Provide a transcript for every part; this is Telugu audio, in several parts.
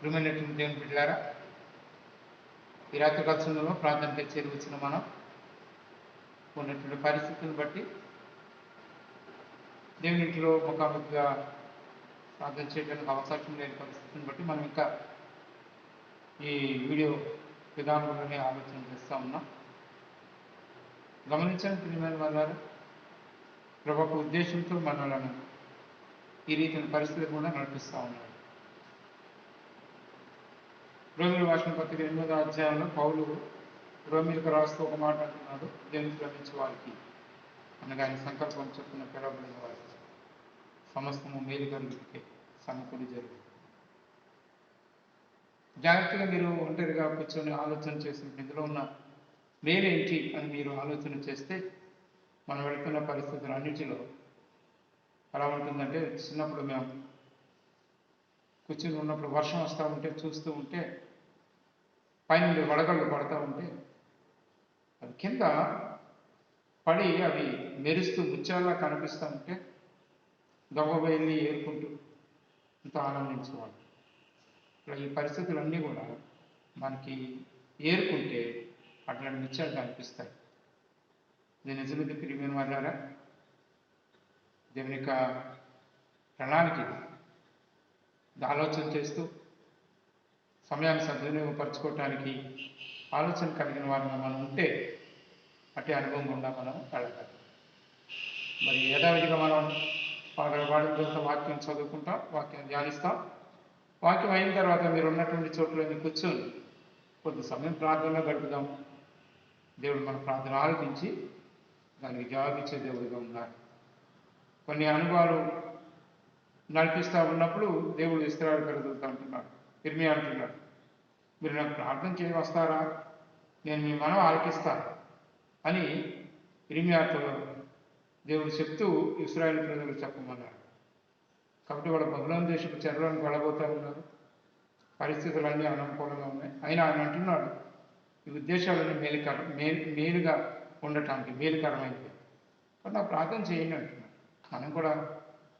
ప్రియమైనటువంటి దేవుని బిడ్డలారా, ఈ రాత్రి సమయంలో ప్రార్థనకి చేరి వచ్చిన మనం ఉన్నటువంటి పరిస్థితులను బట్టి దేవుని ఇంట్లో ముఖాముఖిగా ప్రార్థన చేయడానికి అవకాశం లేని పరిస్థితిని బట్టి మనం ఇంకా ఈ వీడియో విధానంలోనే ఆలోచన చేస్తూ ఉన్నాం. గమనించండి ప్రియమైన వాళ్ళారా, ప్రభు ఉద్దేశంతో మనలను ఈ రీతిని పరిస్థితి కూడా నడిపిస్తూ ఉన్నాడు. రోమిల వాక్యం పత్రిక 8వ అధ్యాయంలో పౌలు రోమిలకు రాస్తూ ఒక మాట అంటున్నాడు, దేవుని ప్రేమించే వారికి అనగా ఆయన సంకల్పం చొప్పున పిలవబడిన వారికి సమస్తము మేలు కలుగుకే సమకూడి జరుగు. జాగ్రత్తగా మీరు ఒంటరిగా కూర్చొని ఆలోచన చేసిన ఇందులో ఉన్న మేలేంటి అని మీరు ఆలోచన చేస్తే మనం వెళుతున్న పరిస్థితులు అన్నిటిలో ఎలా ఉంటుందంటే, చిన్నప్పుడు మేము కూర్చుని ఉన్నప్పుడు వర్షం వస్తూ ఉంటే చూస్తూ ఉంటే పైనుండి వడగళ్ళు పడుతూ ఉంటే అది కింద పడి అవి మెరుస్తూ ముత్యాల్లా కనిపిస్తూ ఉంటే గవ్వ వెళ్ళి ఏరుకుంటూ ఎంతో ఆనందించేవాడు. ఇక్కడ ఈ పరిస్థితులన్నీ కూడా మనకి ఏరుకుంటే అట్లాంటి ముత్యాలు కనిపిస్తాయి. ఇది నిజమైన ప్రియమైన వాళ్ళారా, దేవుని యొక్క ప్రణాళిక ఆలోచన చేస్తూ సమయాన్ని సద్వినియోగపరచుకోవటానికి ఆలోచన కలిగిన వారిని మనం ఉంటే అట్టి అనుభవం గుండా మనం వెళ్ళగలం. మరి యథావిధిగా మనం వాడిన తర్వాత వాక్యం చదువుకుంటాం, వాక్యం ధ్యానిస్తాం. వాక్యం అయిన తర్వాత మీరు ఉన్నటువంటి చోట్లోని కూర్చొని కొద్ది సమయం ప్రార్థనలో గడుపుదాం. దేవుడు మన ప్రార్థన ఆలోచించి దానికి జవాబిచ్చే దేవుడిగా ఉన్నారు. కొన్ని అనుభవాలు నడిపిస్తూ ఉన్నప్పుడు దేవుడు ఇస్రాయేలు కలుగుతూ ఉంటున్నాడు. ఇర్మియా అంటున్నాడు, మీరు నాకు ప్రార్థన చేయ వస్తారా, నేను మీ మనం ఆలకిస్తాను అని ఇర్మియాతో దేవుడు చెప్తూ ఇశ్రాయేలు ప్రజలు చెప్పమన్నారు. కాబట్టి వాళ్ళ బబులోను దేశపు చెరలోనికి వెళ్ళబోతూ ఉన్నారు. పరిస్థితులన్నీ అనుకూలంగా ఉన్నాయి. అయినా ఆయన అంటున్నాడు, ఈ ఉద్దేశాలన్నీ మేలుగా ఉండటానికి మేలుకరమైనవి. కాబట్టి నాకు ప్రార్థన చేయండి అంటున్నాడు. మనం కూడా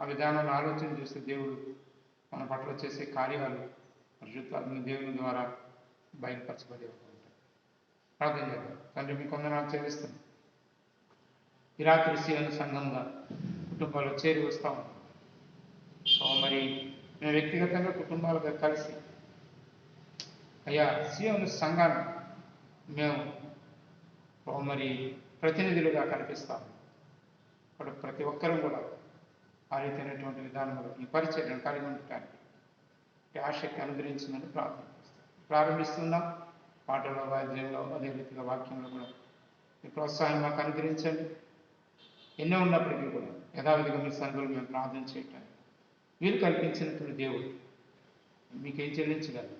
ఆ విధానాన్ని ఆలోచన చేస్తే దేవుడు మన పట్ల చేసే కార్యాలు పరిశుద్ధాత్మ దేవుని ద్వారా బయలుపరచబడి ఉంటాయి. ప్రార్థన చేద్దాం. తండ్రి, మీ కొందనాలు చెల్లిస్తుంది. ఈ రాత్రి సీఎం సంఘంగా కుటుంబాల్లో చేరి వస్తాము. సో మరి మేము వ్యక్తిగతంగా కుటుంబాలుగా కలిసి అయ్యా సీఎం సంఘాన్ని మేము మరి ప్రతినిధులుగా కనిపిస్తాము. అక్కడ ప్రతి ఒక్కరూ కూడా ఆ రీతైనటువంటి విధానంలో ఈ పరిచర్యను కలిగి ఉండటానికి ఆసక్తి అనుగ్రహించిందని ప్రారంభిస్తున్నాం. పాటలో, వాద్యంలో, అదే రీతిగా వాక్యంలో కూడా ఈ ప్రోత్సాహం మాకు అనుగ్రహించండి. ఎన్నో ఉన్నప్పటికీ కూడా యథావిధిగా మీ సంఘంలో మేము ప్రార్థన చేయటానికి వీలు కల్పించినటువంటి దేవుడు మీకేం చెల్లించగలరు.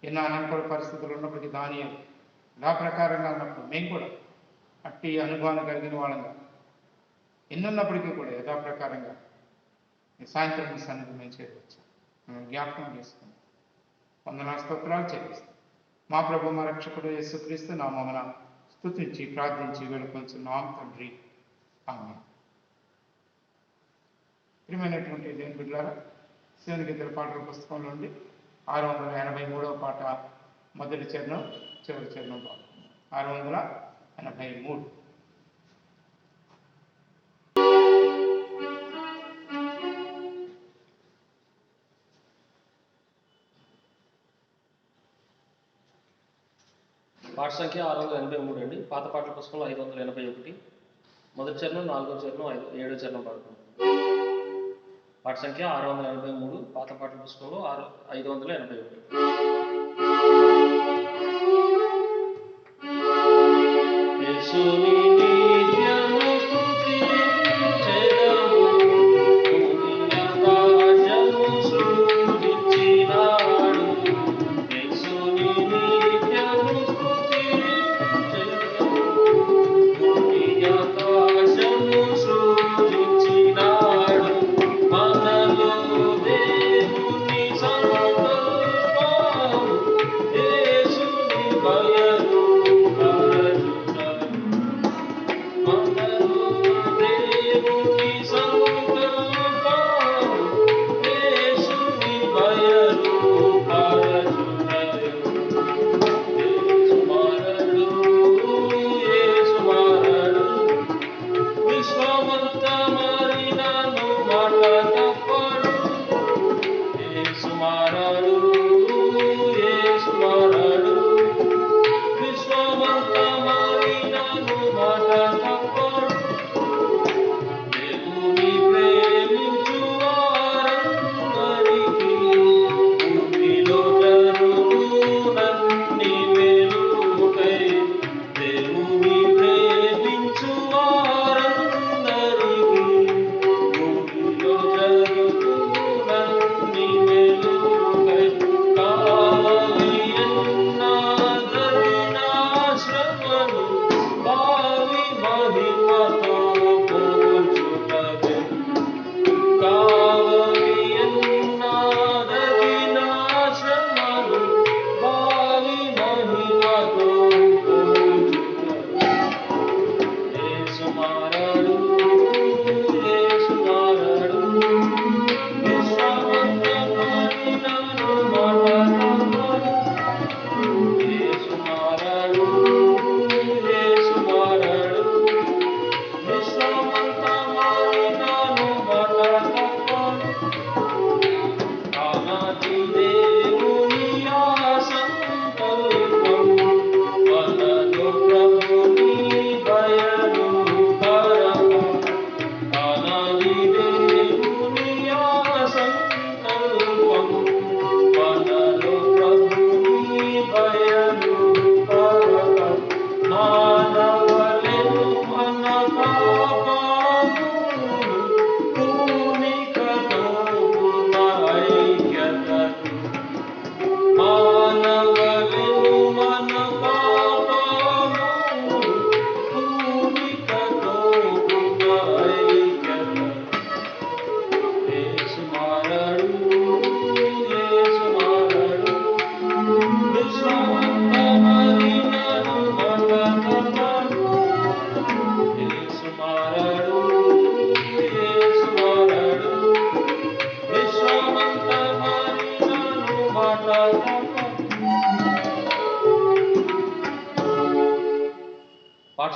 ఎన్నో అనుకూల పరిస్థితులు ఉన్నప్పటికీ దాని ఎలా ప్రకారంగా ఉన్నప్పుడు మేము కూడా అట్టి అనుభవాన్ని కలిగిన వాళ్ళంగా ఎన్నున్నప్పటికీ కూడా యథాప్రకారంగా సాయంత్రం మీ సన్నిధి మేము చేరవచ్చు. మేము జ్ఞాపకం చేసుకుంటాం. వందనా స్తోత్రాలు చెల్లిస్తాం. మా ప్రభు మా రక్షకుడు యేసుక్రీస్తు నామమున స్తుతించి ప్రార్థించి వేడుకొంచున్నాం తండ్రి, ఆమేన్. ప్రియమైనటువంటి దేవుని బిడ్డలారా, శివుని గీతల పాటల పుస్తకంలో నుండి 683వ పాట మొదటి చరణం చివరి చరణం పాడుతున్నాం. 683. పాట సంఖ్య 683 అండి. పాత పాటల పుస్తకంలో 581, మొదటి చరణం, 4వ చరణం, 7వ చరణం పాడుతున్నాం. పాట సంఖ్య 683, పాత పాటల పుస్తకంలో 581.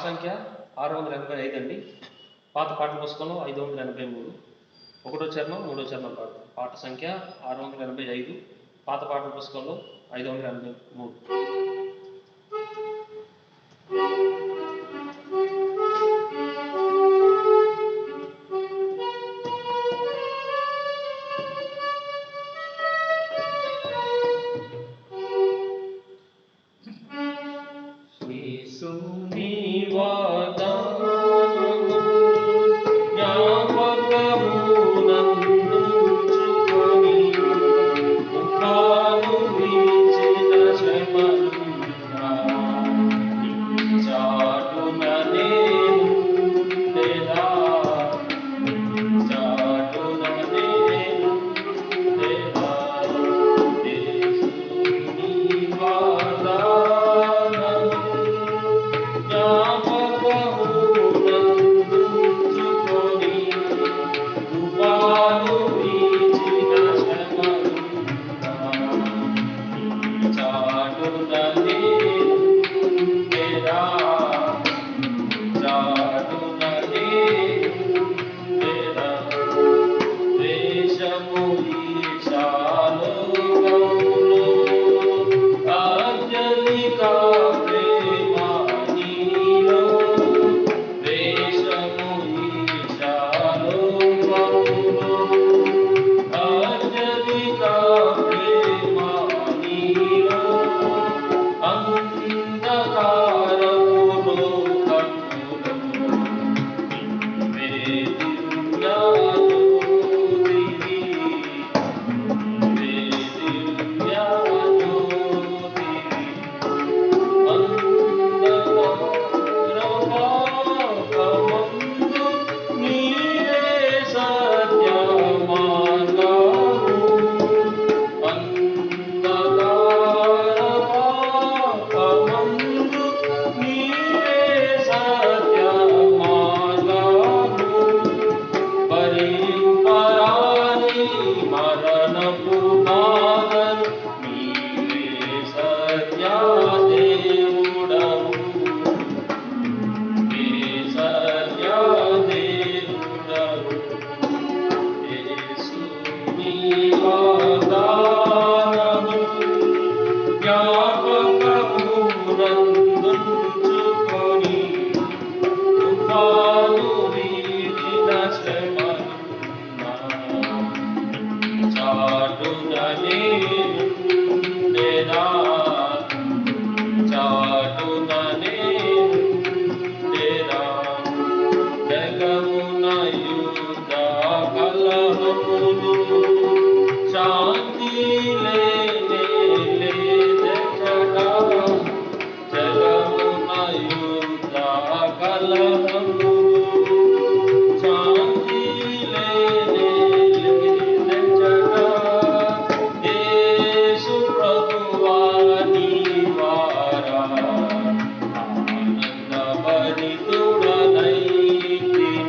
సంఖ్య 685 అండి. పాత పాటల పుస్తకంలో 583. ఒకటో చరణం మూడో చరణం పాడతాం. పాట సంఖ్య 685, పాత పాటల పుస్తకంలో 583. యేసుని వాగ్దానము జ్ఞాపకమునందుంచుకొని ముఖాలు వీచిన శ్రమలున్నా చాటున నేనుండెదా, చాటున నేనుండెదా. యేసుని వాగ్దానము జ్ఞాపకమునందుంచుకొని తుఫాను వీచిన శ్రమలున్నా చాటున నేనుండెదా, చాటున నేనుండెదా. ద్వేషము ఈర్ష్యాలోకములో అత్యధిక ప్రేమ నీలో, ద్వేషము ఈర్ష్యాలోకములో అత్యధిక ప్రేమ నీలో, అంధకారపు లోకములో భరింపరాని మరణపు బాధను నీవే సత్యదేవుడవు, నీవే సత్యదేవుడవు. యేసుని వాగ్దానము జ్ఞాపకమునందుంచుకొని తుఫాను వీచిన శ్రమలున్నా చాటున నేనుండెదా, చాటున నేనుండెదా. జగమున యుద్ధ కలహములు శాంతి లేనే లేదెచ్చట, జగమున యుద్ధ కలహములు శాంతి లేనే లేదెచ్చట. యేసు ప్రభువా నీవారా ఆనందభరితుడనైతిని,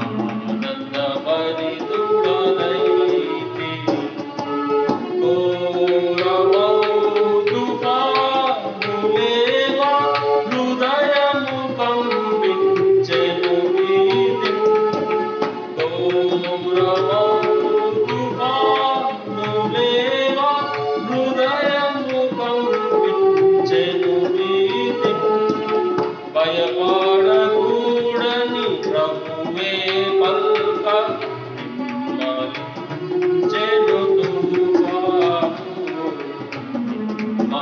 ఆనందభరితుడనైతిని. ఘోరమౌ తుఫానులేవా హృదయము కంపించెను భీతిన్. ఘోరమౌ తుఫానులేవా హృదయము కంపించెను భీతిన్. భయపడకూడని ప్రభువే పల్క నిమ్మలించెను తుఫాను,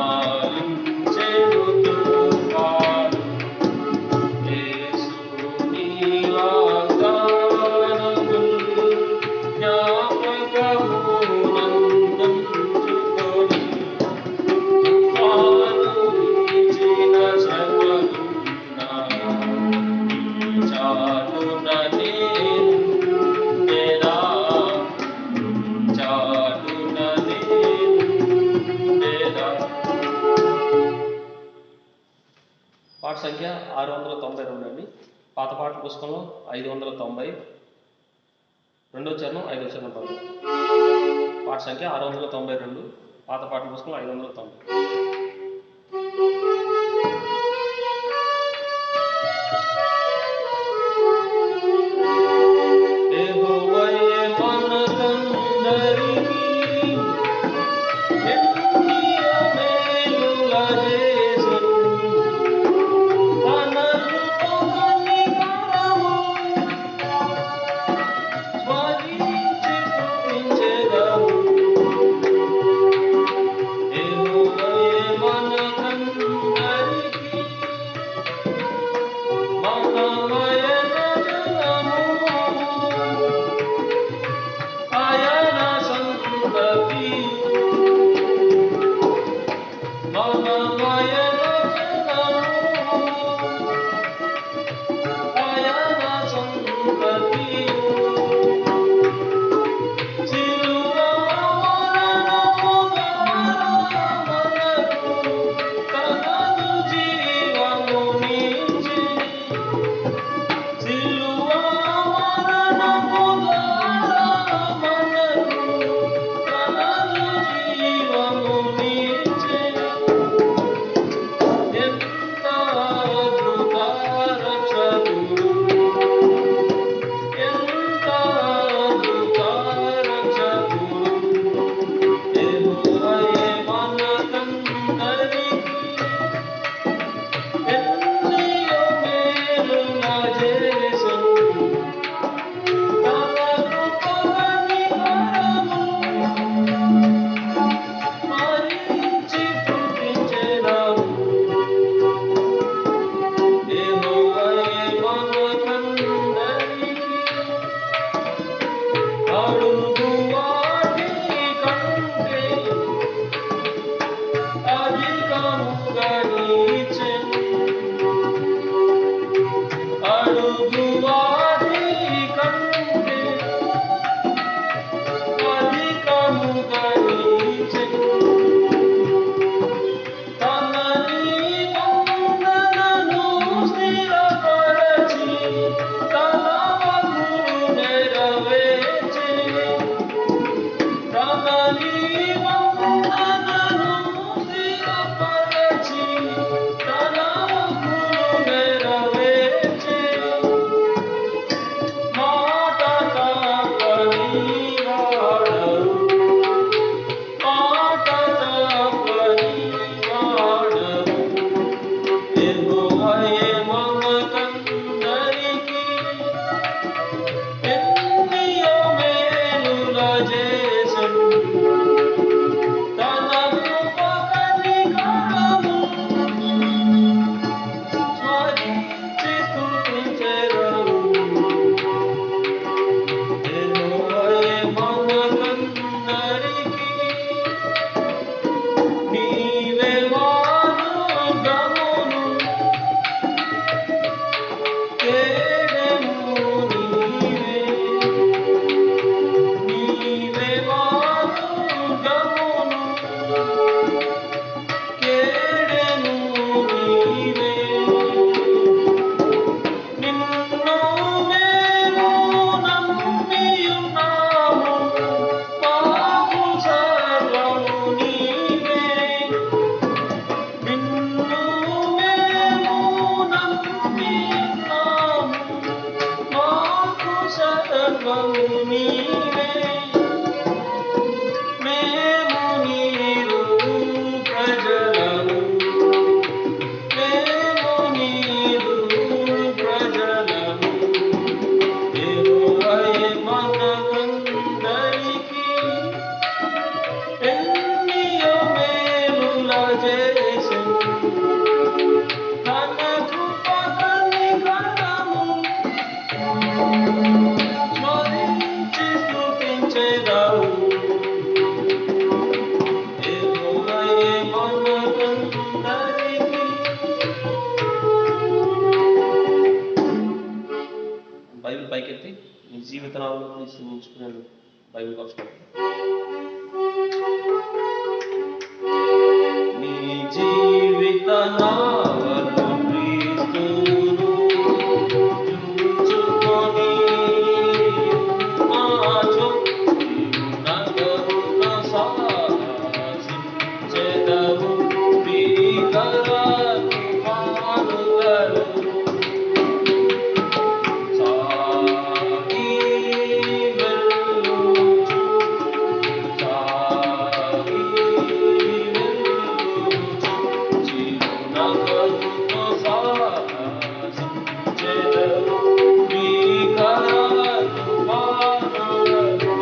నిమ్మలించెను తుఫాను. యేసుని వాగ్దానము జ్ఞాపకమునందుంచుకొని తుఫాను వీచిన శ్రమలున్నా చాటున నేనుండెదా, చాటున నేనుండెదా. పాట సంఖ్య 692 అండి. పాత పాటల పుస్తకంలో 590, రెండో చరణం ఐదో చరణం పాడతాం. పాట సంఖ్య 692, పాత పాటల పుస్తకంలో 590. నీవే మేము నీరు ప్రజలము మేము నీరు ప్రజలము యెహోవాయే మనకందరికీ ఎన్నియో మేలుల చేసెను తన కృప కనికరము స్మరించి స్తుతించెదము యెహోవాయే మనకందరికీ. బైబిల్ పైకెత్తి నీ జీవితంలో తీసుకుని బైబిల్ కోసం నీ జీవిత నావను క్రీస్తును చూచుకొని మాచో నగరున సాహసించెదవు భీకర తుఫానులలో సాగి వెళ్ళుచు సాగి వెళ్ళుచు చిరునగరుతో సాహసించెదవు భీకర తుఫానులలో.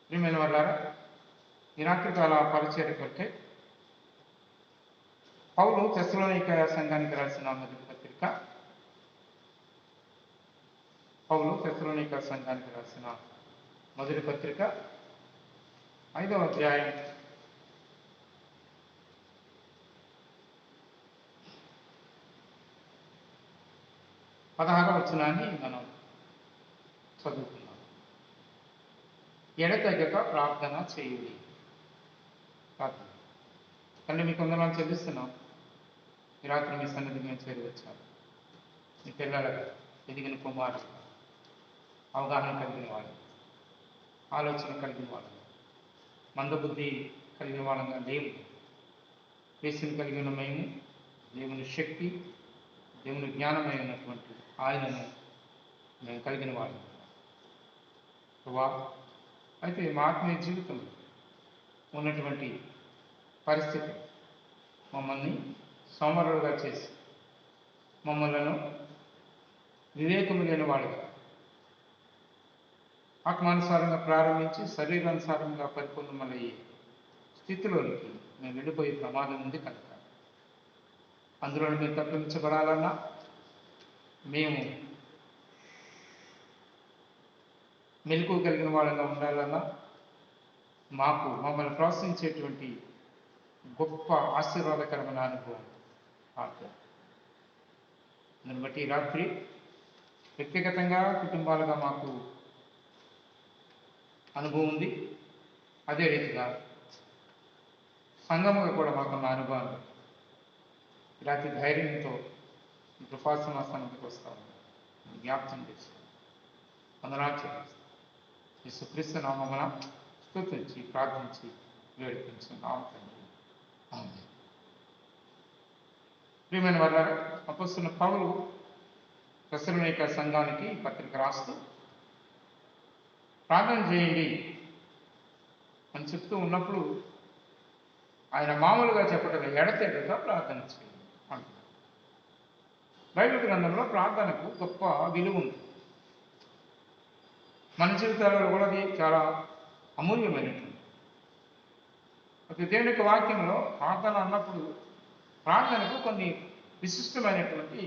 ప్రియమైన వాళ్ళారా, ఈ రాత్రికాల పరిచర్య కొరకే పౌలు తెస్సలోనిక సంఘానికి రాసిన మొదటి పత్రిక పౌలు తెస్సలోనిక సంఘానికి రాసిన మొదటి పత్రిక 5వ అధ్యాయం 16వ వచనాన్ని మనం చదువుకున్నాం. ఎడతెగక ప్రార్థన చేయుడి. ప్రార్థన. తండ్రి, మీకు వందనాలు చెల్లిస్తున్నాం. ఈ రాత్రి మీ సన్నిధికి మేము చేరి వచ్చాము. మీ పిల్లలుగా ఎదిగిన కుమారులు, అవగాహన కలిగిన వాళ్ళు, ఆలోచన కలిగిన వాళ్ళు, మందబుద్ధి కలిగిన వాళ్ళంగా లేవు. వేసిన కలిగిన మేము దేవుని శక్తి, దేవుని జ్ఞానమై ఉన్నటువంటి ఆయనను మేము కలిగిన వాళ్ళు. అయితే మా ఆత్మీయ జీవితంలో ఉన్నటువంటి పరిస్థితి మమ్మల్ని సోమరులుగా చేసి మమ్మలను వివేకము లేని వాళ్ళుగా ఆత్మానుసారంగా ప్రారంభించి శరీరానుసారంగా పరిపూర్ణమయ్యే స్థితిలోనికి మేము వెళ్ళిపోయే ప్రమాదం ఉంది కనుక అందులో మేము తప్పించబడాలన్నా, మేము మెలకు కలిగిన వాళ్ళగా ఉండాలన్నా మమ్మల్ని ప్రోత్సహించేటువంటి గొప్ప ఆశీర్వాదకరమైన అనుభవం ప్రార్థన. దాన్ని బట్టి రాత్రి వ్యక్తిగతంగా కుటుంబాలుగా మాకు అనుభవం ఉంది. అదే రీతిగా సంఘముగా కూడా మాకున్న అనుభవం రాత్రి ధైర్యంతో కృపాసనాస్థానానికి వస్తాము. జ్ఞాపకం చేస్తాం. వందనాలు చెల్లిస్తాం. యేసుక్రీస్తు నామమున స్తుతించి ప్రార్థించి వేడుకుంటున్నాం తండ్రి. ఆమేన్. ప్రియమైన వారు, అపొస్తలుడైన పౌలు తెస్సలోనిక సంఘానికి పత్రిక రాస్తూ ప్రార్థన చేయండి అని చెప్తూ ఉన్నప్పుడు ఆయన మామూలుగా చెప్పటం ఎడతెగక ప్రార్థన చేయండి అంటున్నారు. బైబిల్ గ్రంథంలో ప్రార్థనకు గొప్ప విలువ ఉంది. మన జీవితాలలో కూడా అది చాలా అమూల్యమైనటువంటి. ఒక దేవుని యొక్క వాక్యంలో ప్రార్థన అన్నప్పుడు ప్రార్థనకు కొన్ని విశిష్టమైనటువంటి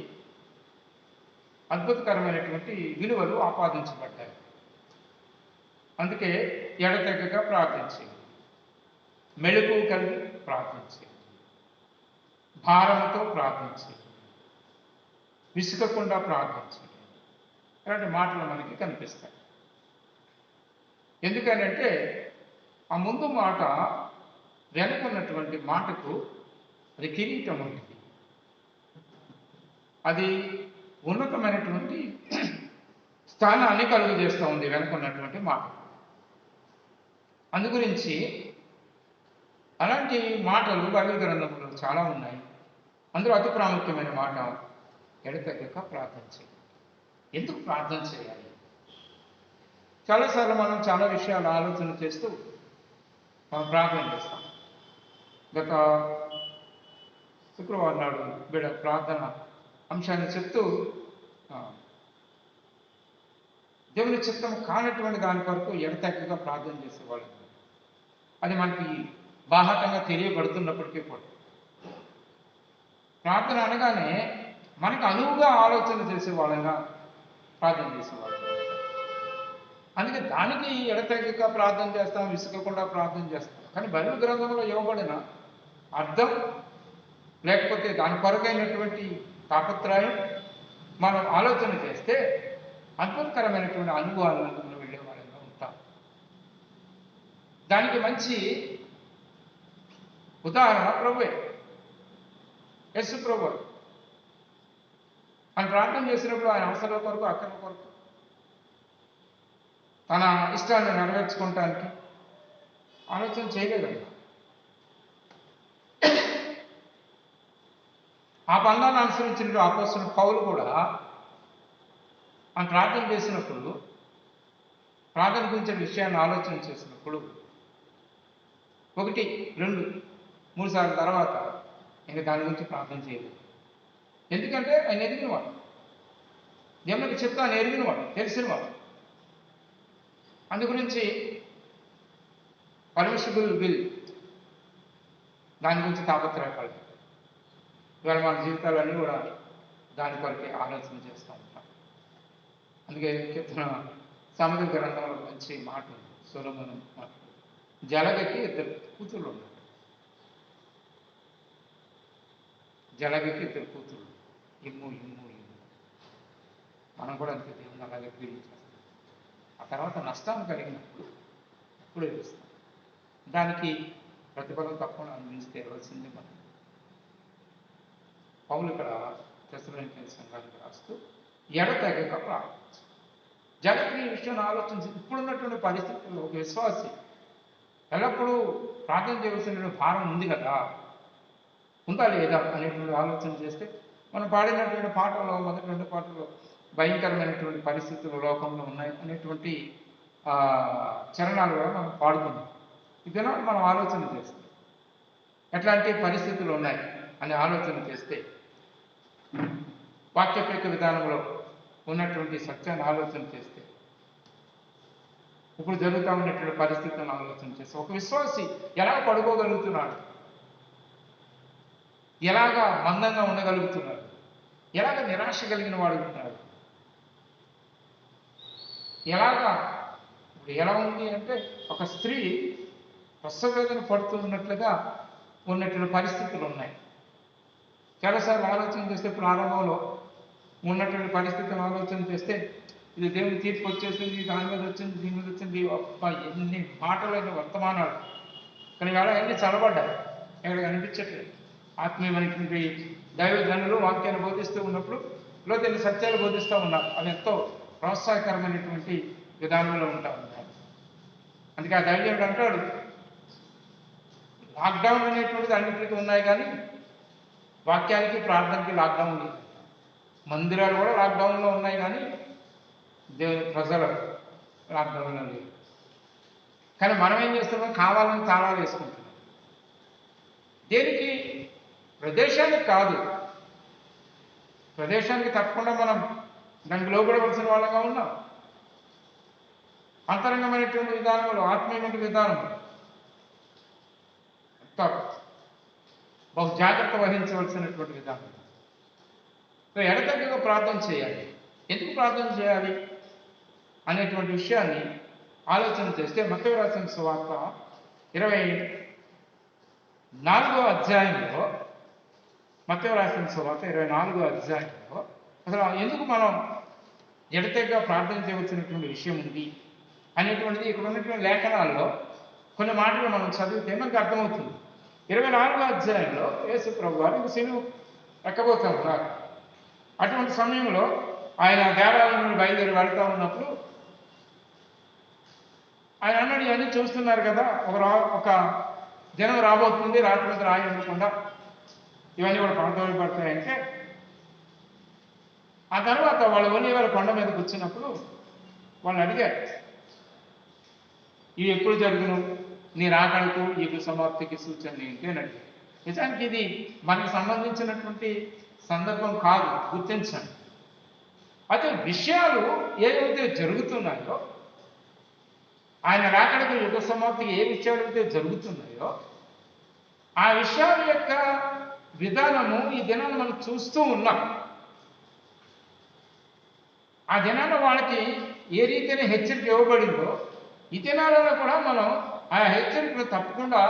అద్భుతకరమైనటువంటి విలువలు ఆపాదించబడ్డాయి. అందుకే ఎడతెగక ప్రార్థించేది, మెళుకు కలిగి ప్రార్థించేది, భారంతో ప్రార్థించేది, విసుకకుండా ప్రార్థించేది, ఇలాంటి మాటలు మనకి కనిపిస్తాయి. ఎందుకనంటే ఆ ముందు మాట వెనుకున్నటువంటి మాటకు అది కిరీటం వంటిది. అది ఉన్నతమైనటువంటి స్థానాన్ని కలుగు చేస్తూ ఉంది వెనుకున్నటువంటి మాట. అందుగురించి అలాంటి మాటలు బైబిల్ గ్రంథంలో చాలా ఉన్నాయి. అందులో అతి ప్రాముఖ్యమైన మాట ఎడతెగక ప్రార్థన చేయాలి. ఎందుకు ప్రార్థన చేయాలి? చాలాసార్లు మనం చాలా విషయాలు ఆలోచన చేస్తూ మనం ప్రార్థన చేస్తాం. గత శుక్రవారం నాడు బిడ్డ ప్రార్థన అంశాన్ని చెప్తూ దేవుని చిత్తం కానటువంటి దాని కొరకు ఎడతెగక ప్రార్థన చేసేవాళ్ళు. అది మనకి బాహటంగా తెలియబడుతున్నప్పటికీ కూడా ప్రార్థన అనగానే మనకు అనువుగా ఆలోచన చేసేవాళ్ళంగా ప్రార్థన చేసేవాళ్ళు. అందుకే దానికి ఎడతెగక ప్రార్థన చేస్తాం, విసుగకుండా ప్రార్థన చేస్తాం. కానీ బైబిల్ గ్రంథంలో ఇవ్వబడిన అర్థం లేకపోతే దాని కొరకైనటువంటి తాపత్రయం మనం ఆలోచన చేస్తే అద్భుతకరమైనటువంటి అనుభవాలను మనం వెళ్ళే వాళ్ళంగా ఉంటాం. దానికి మంచి ఉదాహరణ ప్రభువే, యేసు ప్రభు. ఆయన ప్రార్థన చేసినప్పుడు ఆయన అవసరాల కొరకు, అక్కర్ల కొరకు, తన ఇష్టాన్ని నెరవేర్చుకోవటానికి ఆలోచన చేయలేదన్న. ఆ బంధాన్ని అనుసరించిన అపోస్తలుడు పౌలు కూడా ఆయన ప్రార్థన చేసినప్పుడు, ప్రార్థన గురించిన విషయాన్ని ఆలోచన చేసినప్పుడు 1, 2, 3 సార్లు తర్వాత ఇంకా దాని గురించి ప్రార్థన చేయలేదు. ఎందుకంటే ఆయన ఎరిగినవాడు, దేవునికి చిత్తాన్ని ఎరిగినవాడు, తెలిసినవాడు. అందు గురించి పర్మిషబుల్ విల్ దాని గురించి తాపత్రయపడదు. ఇవాళ మన జీవితాలన్నీ కూడా దాని కొరకే ఆలోచన చేస్తూ ఉంటాం. అందుకే కీర్తన సామెతల గ్రంథంలో మంచి మాట ఉంది. సొలొమోను మాట, జలగకి 2 కూతుళ్ళు ఉన్నారు. జలగకి 2 కూతుళ్ళు, ఇమ్ము. మనం కూడా అంతే, దేవుని అలాగే ప్రేమించేస్తాం. ఆ తర్వాత నష్టాన్ని కలిగినప్పుడు అప్పుడే వేస్తాం. దానికి ప్రతిఫలం తప్పకుండా అందించి తీరవలసింది మనం. పౌలు ఇక్కడ తెస్సలోనికైన సంఘానికి రాస్తూ ఎడతెగక ప్రార్థించు. జగత్ని ఈ విషయాన్ని ఆలోచించి ఇప్పుడున్నటువంటి పరిస్థితుల్లో ఒక విశ్వాసి ఎల్లప్పుడూ ప్రార్థన చేయవలసిన భారం ఉంది కదా, ఉందా లేదా అనేటువంటి ఆలోచన చేస్తే మనం పాడినటువంటి పాటలో, మొదటి 2 పాటలో భయంకరమైనటువంటి పరిస్థితులు లోకంలో ఉన్నాయి అనేటువంటి చరణాలు కూడా మనం పాడుకున్నాం. ఇదేనా మనం ఆలోచన చేస్తాం, ఎట్లాంటి పరిస్థితులు ఉన్నాయి అని ఆలోచన చేస్తే వాక్యపేక విధానంలో ఉన్నటువంటి సత్యాన్ని ఆలోచన చేస్తే, ఇప్పుడు జరుగుతూ ఉన్నటువంటి పరిస్థితులను ఆలోచన చేస్తే ఒక విశ్వాసి ఎలా పడుకోగలుగుతున్నాడు, ఎలాగా మందంగా ఉండగలుగుతున్నాడు, ఎలాగ నిరాశ కలిగిన వాడు ఉన్నాడు, ఎలాగా ఇప్పుడు ఎలా ఉంది అంటే ఒక స్త్రీ ప్రసవేదన పడుతున్నట్లుగా ఉన్నటువంటి పరిస్థితులు ఉన్నాయి. చాలాసార్లు ఆలోచన చేస్తే ప్రారంభంలో ఉన్నటువంటి పరిస్థితులను ఆలోచన చేస్తే ఇది దేవుని తీర్పు వచ్చేసింది, దాని మీద వచ్చింది, దీని మీద వచ్చింది, ఎన్ని మాటలైన వర్తమానాలు. కానీ వేళ అన్నీ చదవబడ్డాయి, ఎక్కడ కనిపించట్లేదు. ఆత్మీయమైనటువంటి దైవజనులు వాక్యాన్ని బోధిస్తూ ఉన్నప్పుడు లోతైన సత్యాలు బోధిస్తూ ఉన్నారు. అవి ఎంతో ప్రోత్సాహకరమైనటువంటి విధానంలో ఉంటా ఉన్నాయి. అందుకే ఆ దైవజనుడు అంటాడు, లాక్డౌన్ అనేటువంటిది అన్నింటికి ఉన్నాయి కానీ వాక్యానికి, ప్రార్థనకి లాక్డౌన్ లేదు. మందిరాలు కూడా లాక్డౌన్లో ఉన్నాయి కానీ దేవుని ప్రజలు లాక్డౌన్లో లేదు. కానీ మనం ఏం చేస్తున్నాం, కావాలని తాళాలు వేసుకుంటున్నాం. దేనికి? ప్రదేశానికి కాదు. ప్రదేశానికి తప్పకుండా మనం దానికి లోపడవలసిన వాళ్ళగా ఉన్నాం. అంతరంగమైనటువంటి విధానంలో, ఆత్మీయమైన విధానంలో బహు జాగ్రత్త వహించవలసినటువంటి విధానం. ఎడతెగక ప్రార్థన చేయాలి. ఎందుకు ప్రార్థన చేయాలి అనేటువంటి విషయాన్ని ఆలోచన చేస్తే మత్తయి రాసిన సువార్త 24వ అధ్యాయంలో, మత్తయి రాసిన సువార్త 24వ అధ్యాయంలో అసలు ఎందుకు మనం ఎడతెగక ప్రార్థన చేయవలసినటువంటి విషయం ఉంది అనేటువంటిది ఇక్కడ ఉన్నటువంటి లేఖనాల్లో కొన్ని మాటలు మనం చదివితే మనకు అర్థమవుతుంది. 24వ అధ్యాయంలో యేసు ప్రభువారు ఇంక సిలువ ఎక్కబోతూ ఉన్నారు. అటువంటి సమయంలో ఆయన దేవాలయం నుండి బయలుదేరి వెళ్తూ ఉన్నప్పుడు ఆయన అన్నాడు, ఇవన్నీ చూస్తున్నారు కదా, ఒక జనం రాబోతుంది, రాత్రి మీద రాయి ఉండకుండా ఇవన్నీ కూడా పడతోడి పడతాయంటే, ఆ తర్వాత వాళ్ళు ఒలీవల కొండ మీద కూర్చున్నప్పుడు వాళ్ళు అడిగారు, ఇవి ఎప్పుడు జరుగును, నీ రాకడకు యుగ సమాప్తికి సూచనలు ఏంటి అని అడిగారు. నిజానికి ఇది మనకు సంబంధించినటువంటి సందర్భం కాదు, గుర్తించండి. అయితే విషయాలు ఏవైతే జరుగుతున్నాయో, ఆయన రాకడకు యుగ సమాప్తికి ఏ విషయాలు అయితే జరుగుతున్నాయో ఆ విషయాల యొక్క విధానము ఈ దినాన్ని మనం చూస్తూ ఉన్నాం. ఆ దినాల్లో వాళ్ళకి ఏ రీతిని హెచ్చరిక ఇవ్వబడిందో ఈ దినాలలో కూడా మనం ఆ హెచ్చరికను తప్పకుండా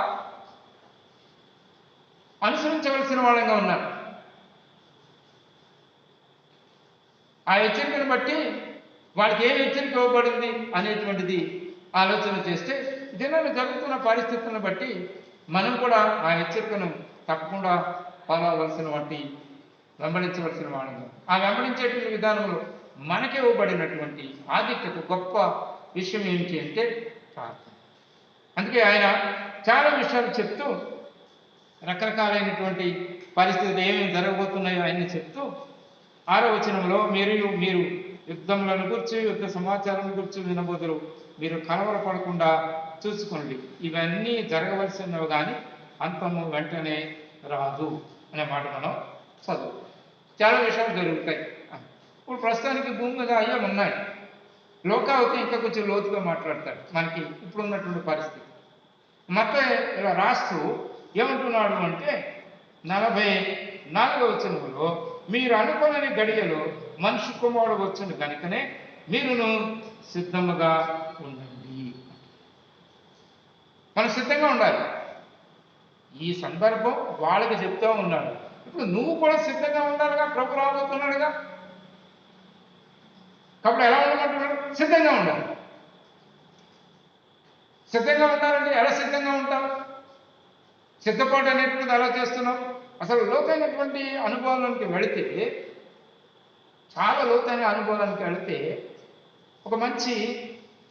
అనుసరించవలసిన వాళ్ళంగా ఉన్నాం. ఆ హెచ్చరికను బట్టి వాళ్ళకి ఏం హెచ్చరిక ఇవ్వబడింది అనేటువంటిది ఆలోచన చేస్తే దినాలు జరుగుతున్న పరిస్థితులను బట్టి మనం కూడా ఆ హెచ్చరికను తప్పకుండా ఫాలో అవ్వాల్సిన వాటి వెంబడించవలసిన వాళ్ళము. ఆ వెంబడించేటువంటి విధానంలో మనకి ఇవ్వబడినటువంటి ఆధిక్యత గొప్ప విషయం ఏమిటి అంటే ప్రార్థన. అందుకే ఆయన చాలా విషయాలు చెప్తూ రకరకాలైనటువంటి పరిస్థితులు ఏమేమి జరగబోతున్నాయో ఆయన్ని చెప్తూ 6వ వచనంలో మీరు యుద్ధములను గురించి యుద్ధ సమాచారం గురించి వినబోదురు, మీరు కలవరపడకుండా చూసుకోండి, ఇవన్నీ జరగవలసినవి కానీ అంతము వెంటనే రాదు అనే మాట మనం చదువు. చాలా విషయాలు జరుగుతాయి. ఇప్పుడు ప్రస్తుతానికి భూమి మీద అయ్యే ఉన్నాయి. లోకావతి ఇంకా కొంచెం లోతుగా మాట్లాడతాడు మనకి ఇప్పుడు ఉన్నటువంటి పరిస్థితి. మత్తయి ఇలా రాస్తూ ఏమంటున్నాడు అంటే 44వ వచనంలో, మీరు అనుకోని గడియలో మనిషి కుమారుడు వచ్చును కనుకనే మీరును సిద్ధముగా ఉండండి. మనం సిద్ధంగా ఉండాలి. ఈ సందర్భం వాళ్ళకి చెప్తూ ఉన్నాడు. ఇప్పుడు నువ్వు కూడా సిద్ధంగా ఉండాలిగా, ప్రభు రాబోతున్నాడుగా. కాబట్టి ఎలా ఉండమంటున్నాడు? సిద్ధంగా ఉండాలి. సిద్ధంగా ఉండాలంటే ఎలా సిద్ధంగా ఉంటావు? సిద్ధపాటు అనేటువంటిది ఎలా చేస్తున్నావు? అసలు లోతైనటువంటి అనుభవానికి వెళితే, చాలా లోతైన అనుభవానికి వెళితే ఒక మంచి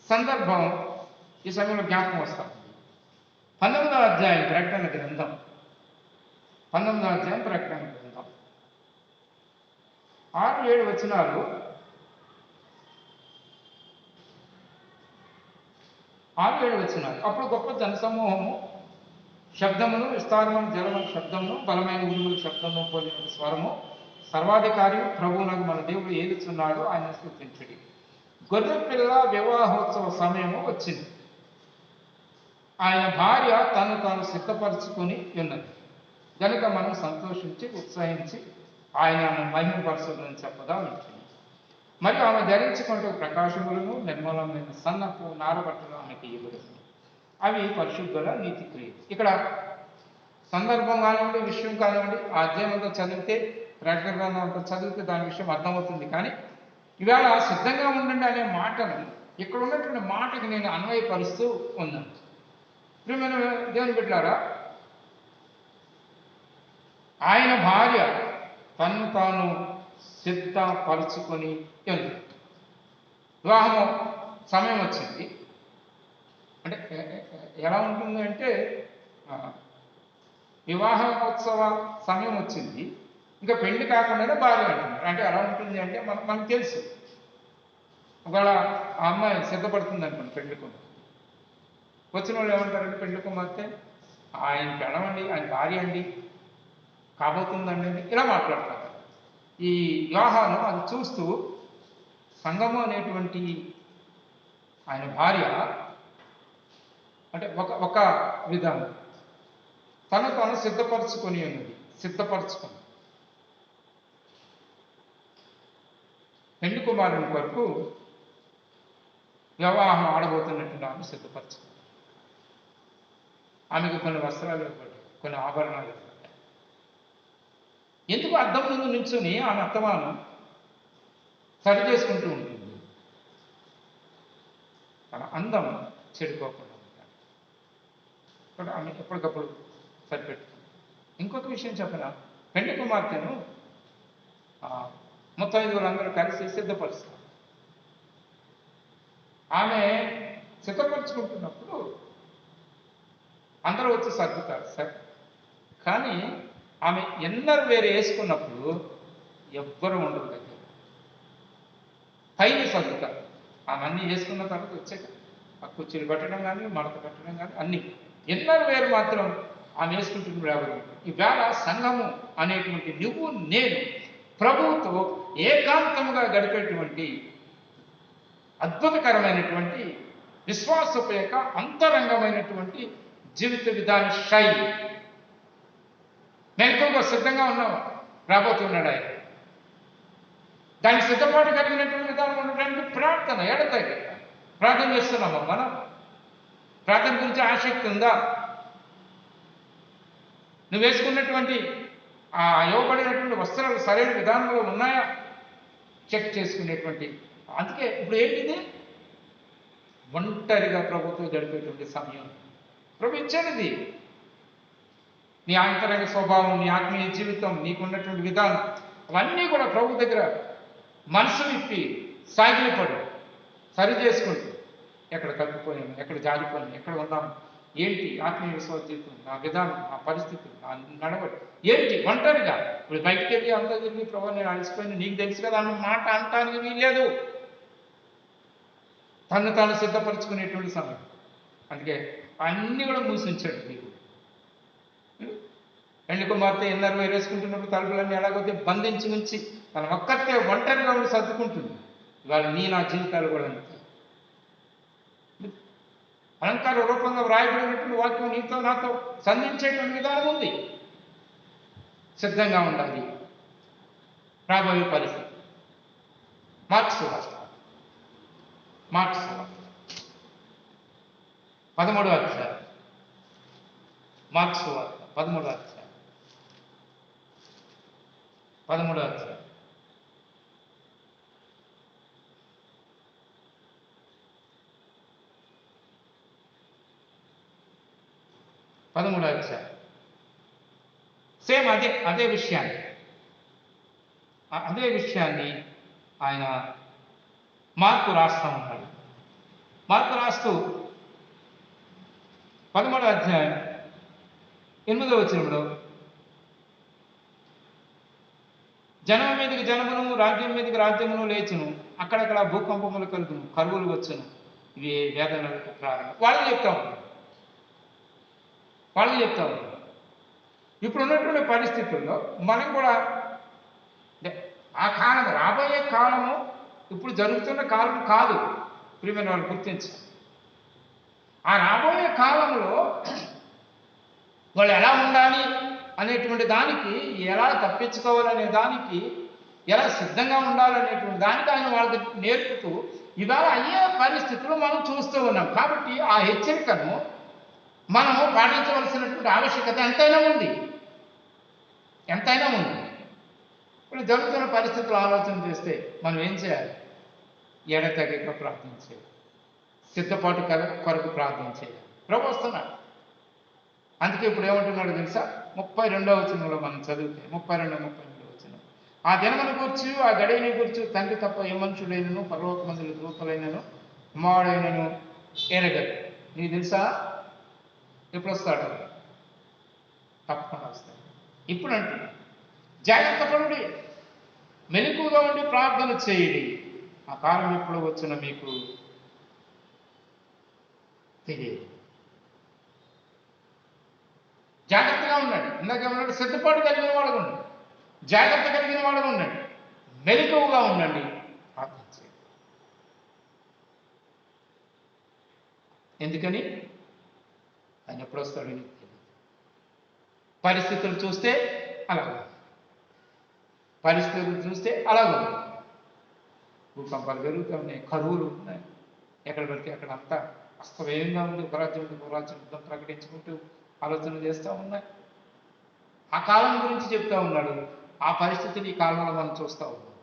సందర్భం ఈ సమయంలో జ్ఞాపకం వస్తాం. 19వ అధ్యాయం ప్రకటన గ్రంథం, 19వ అధ్యాయం ప్రకటన గ్రంథం 6-7 వచనాలు. 6-7 వచనాలు. అప్పుడు గొప్ప జనసమూహము శబ్దమును, విస్తారమైన జలముల శబ్దమును, బలమైన ఉరుముల శబ్దమును పోలిన స్వరము, సర్వాధికారి ప్రభువునకు మన దేవుడు ఏలుచున్నాడు, ఆయన స్తుతించుడి. గొర్రె పిల్ల వివాహోత్సవ సమయము వచ్చింది. ఆయన భార్య తను తాను సిద్ధపరచుకొని ఉన్నది కనుక మనం సంతోషించి ఉత్సహించి ఆయనను మహిమపరచుదని చెప్పగా ఉంటుంది. మరియు ఆమె ధరించుకుంటూ ప్రకాశములను నిర్మలమైన సన్నపు నారబట్టలు ఆమెకి ఇవ్వబడుతుంది. అవి పరిశుద్ధుల నీతి క్రియలు. ఇక్కడ సందర్భం కానివ్వండి, విషయం కానివ్వండి, ఆ అధ్యాయం అంతా చదివితే, ప్రకటన గ్రంథం అంతా చదివితే దాని విషయం అర్థమవుతుంది. కానీ ఇవాళ సిద్ధంగా ఉండండి అనే మాటను ఇక్కడ ఉన్నటువంటి మాటకి నేను అన్వయపరుస్తూ ఉన్నాను. ప్రియమైన దేవుని బిడ్డలారా, ఆయన భార్య తను తాను సిద్ధపరుచుకొని ఉంది. వివాహము సమయం వచ్చింది. అంటే ఎలా ఉంటుంది అంటే, వివాహోత్సవ సమయం వచ్చింది, ఇంకా పెళ్లి కాకుండానే భార్య అంటున్నారు. అంటే ఎలా ఉంటుంది అంటే మనకు తెలుసు. ఒకవేళ ఆ అమ్మాయి సిద్ధపడుతుంది అనుకోండి పెళ్లి కుమార్తె, వచ్చిన వాళ్ళు ఏమంటారంటే పెళ్లి కుమార్తె ఆయన పెడవండి, ఆయన భార్య అండి, కాబోతుందండి అని ఇలా మాట్లాడతారు. ఈ వివాహాన్ని అది చూస్తూ సంగము అనేటువంటి ఆయన భార్య అంటే ఒక విధానం తను తాను సిద్ధపరచుకొని ఉన్నది. సిద్ధపరచుకుంది పెళ్లి కుమారుని కొరకు వివాహం ఆడబోతున్నట్టు ఆమె సిద్ధపరచుకుంది. ఆమెకు కొన్ని వస్త్రాలు ఇవ్వబడ్డాయి, కొన్ని ఆభరణాలు ఇవ్వబడ్డాయి. ఎందుకు అద్దం ముందు నిల్చొని ఆమె అత్తమానం సరి చేసుకుంటూ ఉంటుంది, తన అందం చెడిపోకుండా ఉంటాడు. ఇక్కడ ఆమె ఎప్పటికప్పుడు సరిపెట్టుకుంది. ఇంకొక విషయం చెప్పిన, పెళ్లి కుమార్తెను 35 కలిసి సిద్ధపరుస్తారు. ఆమె సిద్ధపరచుకుంటున్నప్పుడు అందరూ వచ్చి సర్దుతారు సరే. కానీ ఆమె ఇన్నర్ వేర్ వేసుకున్నప్పుడు ఎవ్వరు ఉండరు దగ్గర, పైన సర్దుతారు. ఆమె అన్నీ వేసుకున్న తర్వాత వచ్చాక ఆ కుర్చీలు పెట్టడం కానీ మడత పెట్టడం కానీ అన్నీ. ఇన్నర్ వేర్ మాత్రం ఆమె వేసుకుంటున్న ఎవరు? ఈవేళ సంఘము అనేటువంటి నువ్వు నేను ప్రభువుతో ఏకాంతముగా గడిపేటువంటి అద్భుతకరమైనటువంటి విశ్వాసోపేక అంతరంగమైనటువంటి జీవిత విధాన శైలి. మెలకువగా సిద్ధంగా ఉన్నావా? రాబోతున్నాడు ఆయన. దానికి సిద్ధపాటు కలిగినటువంటి విధానం ఉండడానికి ప్రార్థన ఎడతెగ ప్రార్థన చేస్తున్నామా మనం? ప్రార్థన గురించి ఆసక్తి ఉందా? నువ్వు వేసుకున్నటువంటి ఆ ఇవ్వబడినటువంటి వస్త్రాలు సరైన విధానంలో ఉన్నాయా చెక్ చేసుకునేటువంటి. అందుకే ఇప్పుడు ఏంటిది? ఒంటరిగా ప్రభుత్వం గడిపేటువంటి సమయం ప్రభు ఇచ్చేది. నీ అంతరంగ స్వభావం, నీ ఆత్మీయ జీవితం, నీకున్నటువంటి విధానం అవన్నీ కూడా ప్రభు దగ్గర మనసు విప్పి సాగిలపడు సరి చేసుకుంటూ ఎక్కడ తప్పిపోయాము, ఎక్కడ జారిపోయాము, ఎక్కడ ఉన్నాము, ఏంటి ఆత్మీయ విశ్వాస జీవితం, నా విధానం, నా పరిస్థితులు, నా నడవడి ఏంటి ఒంటరిగా. ఇప్పుడు బయటికి వెళ్ళి అంతా తిరిగి ప్రభు నేను అలసిపోయిన నీకు తెలుసు కదా అన్న మాట అంటానికి వీల్లేదు. తను తాను సిద్ధపరచుకునేటువంటి సమయం. అందుకే అన్నీ కూడా మూసించాడు నీకు. ఎండు కుమార్తె ఇన్నర్ వేర్ వేసుకుంటున్నప్పుడు తలుపులన్నీ ఎలాగైతే బంధించి ఉంచి తన ఒక్కతే ఒంటరిగా ఉండి సర్దుకుంటుంది. ఇవాళ నా జీవితాలు కూడా అంతే. అలంకార రూపంగా వ్రాయబడినటువంటి వాక్యం నీతో నాతో సంధించేటువంటి విధానం ఉంది. సిద్ధంగా ఉండాలి రాబోయే పరిస్థితి. మార్క్స్ వార్త 13వ అధ్యాయం. మార్క్స్ వార్త 13వ అధ్యాయం. 13వ అధ్యాయం. సేమ్ అదే విషయాన్ని ఆయన మార్కు రాస్తా ఉన్నాడు. మార్కు రాస్తూ 13వ అధ్యాయం 8వ వచనంలో జనం మీదకి జనమును, రాజ్యం మీదకి రాజ్యమును లేచును, అక్కడక్కడ భూకంపములు కలుగును, కరువులు వచ్చును, ఇవి వేదనలకు ప్రారంభం. వాళ్ళు చెప్తా ఉన్నారు. ఇప్పుడు ఉన్నటువంటి పరిస్థితుల్లో మనం కూడా ఆ కాలం, రాబోయే కాలము ఇప్పుడు జరుగుతున్న కాలం కాదు. ప్రియమైన వాళ్ళు గుర్తించాలి. ఆ రాబోయే కాలంలో వాళ్ళు ఎలా ఉండాలి అనేటువంటి దానికి, ఎలా తప్పించుకోవాలనే దానికి, ఎలా సిద్ధంగా ఉండాలనేటువంటి దానికి ఆయన వాళ్ళకి నేర్పుతూ ఇవాళ అయ్యే పరిస్థితులు మనం చూస్తూ ఉన్నాం. కాబట్టి ఆ హెచ్చరికను మనము పాటించవలసినటువంటి ఆవశ్యకత ఎంతైనా ఉంది. ఇప్పుడు జరుగుతున్న పరిస్థితులు ఆలోచన చేస్తే మనం ఏం చేయాలి? ఎడతెగక ప్రార్థన చేయాలి, సిద్ధపాటు కొరకు ప్రార్థన చేయాలి. ప్రభు వస్తున్నాడు. అందుకే ఇప్పుడు ఏమంటున్నాడు తెలుసా? 32వ వచనంలో మనం చదివితే 32-33 వచనం. ఆ దినమును గూర్చి, ఆ గడియని గూర్చి తండ్రి తప్ప ఏ మనుషుడైనను పరలోకమందుల దూతలైనను కుమారుడైనను ఎరగడు. నీకు తెలుసా ఎప్పుడు వస్తాడు? తప్పకుండా వస్తాడు. ఇప్పుడు అంటున్నా, జాగ్రత్త పడుడి, మెలకువగా ఉండి ప్రార్థన చేయండి. ఆ కాలం ఎప్పుడు వచ్చినా మీకు తెలియదు. జాగ్రత్తగా ఉండండి. ఇందాక ఏమన్నాడు? సిద్ధపాటు కలిగిన వాళ్ళగా ఉండండి, జాగ్రత్త కలిగిన వాళ్ళగా ఉండండి, మెలకువగా ఉండండి, ప్రార్థన చేయండి. ఎందుకని? ఆయన ఎప్పుడు వస్తాడు నీకు తెలియదు. పరిస్థితులు చూస్తే అలాగే భూకంపాలు పెరుగుతూ ఉన్నాయి, కరువులు ఉన్నాయి, ఎక్కడ పడితే అక్కడ అంతా అస్తవ్యయంగా ఉంది. ఉపరాజ్యం యుద్ధం ప్రకటించుకుంటూ ఆలోచన చేస్తూ ఉన్నాయి. ఆ కాలం గురించి చెప్తా ఉన్నాడు. ఆ పరిస్థితిని ఈ కాలంలో మనం చూస్తూ ఉన్నాం.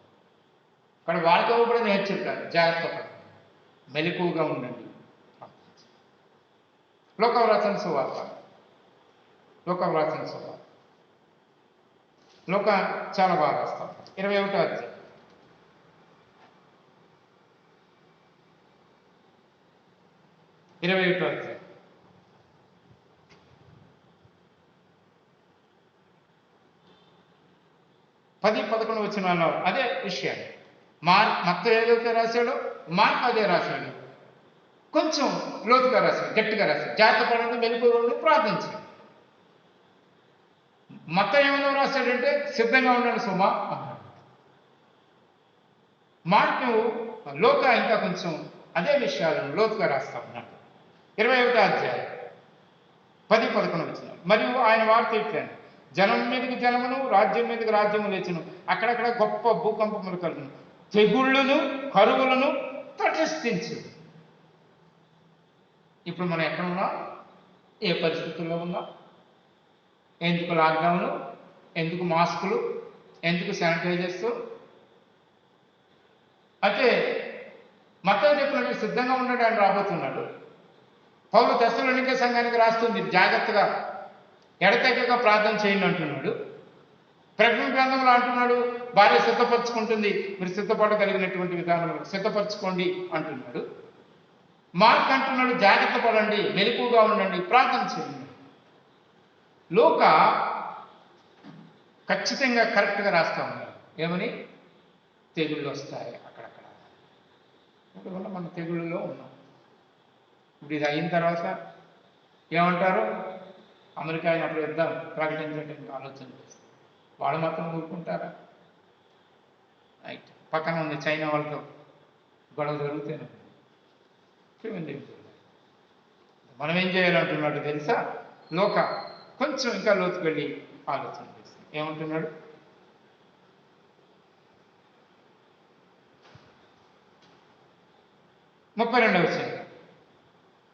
ఇక్కడ వాళ్ళతో కూడా నేర్చుంటారు. జాగ్రత్త పడండి, మెలకువగా ఉండండి. లోకవ్రాసిన సువార్త లోక చాలా బాగా రాస్తాం. 21వ అధ్యాయం. 21వ అధ్యాయం 10-11 వచనాల్లో అదే విషయాలు. మత్తయి ఏదైతే రాశాడో మార్కు అదే రాశాడు. కొంచెం లోతుగా రాశాడు, గట్టిగా రాశాడు. జాగ్రత్త పడండి, మెలుకువగా ఉండి ప్రార్థించండి. మత్తయి ఏమైనా రాశాడంటే సిద్ధంగా ఉండండి సుమా అన్నాడు. మార్కు లోక ఇంకా కొంచెం అదే విషయాలను లోతుగా రాస్తా ఉన్నాడు. 21వ అధ్యాయం 10-11 వచనాలు. మరియు ఆయన వార్త ఇట్లని, జనం మీదకి జనమును, రాజ్యం మీదకి రాజ్యము లేచును, అక్కడక్కడ గొప్ప భూకంపములు కలుగును, తెగుళ్ళను కరువులను తటస్థించు. ఇప్పుడు మనం ఎక్కడ ఉన్నాం? ఏ పరిస్థితుల్లో ఉన్నాం? ఎందుకు లాక్డౌను? ఎందుకు మాస్కులు? ఎందుకు శానిటైజర్స్? అయితే మత్తయి చెప్పినట్టు సిద్ధంగా ఉన్నాడు, ఆయన రాబోతున్నాడు. పౌలు తెస్సలోనికే సంఘానికి రాస్తుంది, జాగ్రత్తగా ఎడతెగక ప్రార్థన చేయండి అంటున్నాడు. ప్రకటన గ్రంథంలో అంటున్నాడు, భార్య సిద్ధపరచుకుంటుంది, మీరు సిద్ధపడగలిగినటువంటి విధానంలో సిద్ధపరచుకోండి అంటున్నాడు. మార్క్ అంటున్నాడు, జాగ్రత్త పడండి, మెలకువగా ఉండండి, ప్రార్థన చేయండి. లోక ఖచ్చితంగా కరెక్ట్గా రాస్తా ఉన్నాడు. ఏమని? తెగుళ్ళు వస్తాయి అక్కడక్కడ. అందువల్ల మనం తెగుళ్ళలో ఉన్నాం. ఇప్పుడు ఇది అయిన తర్వాత ఏమంటారు? అమెరికా అయినప్పుడు యుద్ధం ప్రకటించడానికి ఆలోచన చేస్తారు. వాళ్ళు మాత్రం ఊరుకుంటారా? రైట్. పక్కన ఉంది చైనా వాళ్ళతో గొడవ జరుగుతూనే ఉంది. మనం ఏం చేయాలంటున్నాడు తెలుసా? లోక కొంచెం ఇంకా లోతుకు వెళ్ళి ఆలోచన చేస్తాం. ఏమంటున్నాడు? ముప్పై 32వ వచనం.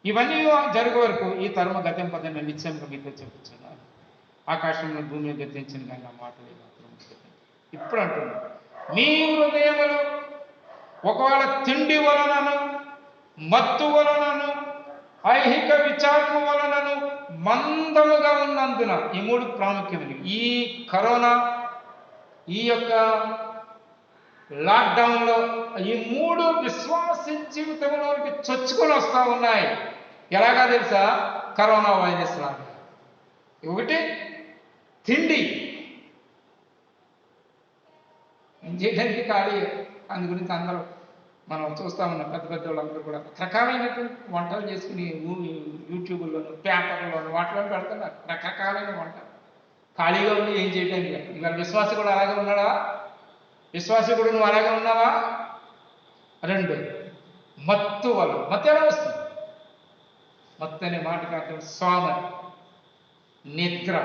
ఇవన్నీ జరుగు వరకు ఈ తరమ గతింపదని నిత్యంగా మీతో చెప్పుచున్నాను. ఆకాశంలో భూమి గతించిన కానీ నా మాటలు మాత్రం ఇప్పుడు అంటున్నాడు, మీ హృదయములు ఒకవేళ తిండి వలనను, మత్తు వలనను, ఐహిక విచారము వలనను మందముగా ఉన్నందున, ఈ 3 ప్రాముఖ్యమైనవి. ఈ కరోనా, ఈ యొక్క లాక్డౌన్లో ఈ 3 విశ్వాస జీవితంలోకి చొచ్చుకొని వస్తూ ఉన్నాయి. ఎలాగా తెలుసా? కరోనా వైరస్ లాగా. ఒకటి తిండి చేయడానికి ఖాళీ. అందు గురించి అందరూ మనం చూస్తూ ఉన్నాం, పెద్ద పెద్ద వాళ్ళందరూ కూడా రకరకాలైనటువంటి వంటలు చేసుకుని యూట్యూబ్లోను, పేపర్లోను వాటిలో పెడుతున్నారు రకరకాలైన వంటలు. ఖాళీగా ఉండి ఏం చేయడానికి. ఇవాళ విశ్వాస కూడా అలాగే ఉన్నాడా? విశ్వాస కూడా నువ్వు అలాగే ఉన్నావా? 2 మత్తు వల్ల. మత్తు ఎలా వస్తుంది? మత్తు అనే మాటకి అర్థం సోమరి, నిద్ర.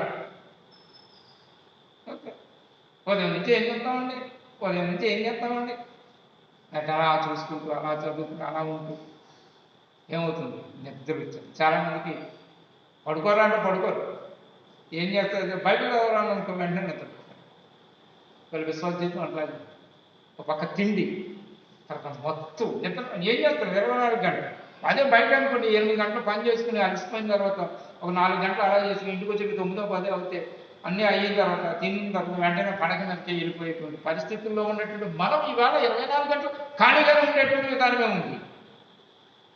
ఓకే, ఉదయం నుంచి ఏం చేస్తామండి? అంటే అలా చూసుకుంటూ, అలా చదువుకుంటూ, అలా ఉంటూ ఏమవుతుంది? నిద్ర వచ్చారు. చాలామందికి పడుకోరా అంటే పడుకోరు. ఏం చేస్తారు? బయటకు వెళ్ళాలని అనుకో, వెంటనే నిద్రపోతారు. వీళ్ళ విశ్వాస జీవితం అట్లాగే. ఒక పక్క తిండి, తర్వాత మత్తు, నిద్ర. ఏం చేస్తారు? 24 గంటలు. అదే బయట అనుకోండి, 8 గంటలు పని చేసుకుని అలసిపోయిన తర్వాత ఒక 4 గంటలు అలా చేసుకుని ఇంటికి వచ్చి 9, 10 అవుతే అన్నీ అయిన తర్వాత తిన్న తర్వాత వెంటనే పడక మీదకి వెళ్ళిపోయేటువంటి పరిస్థితుల్లో ఉన్నటువంటి మనం ఇవాళ 24 గంటలు ఖాళీగానే ఉండేటువంటి విధానమే ఉంది.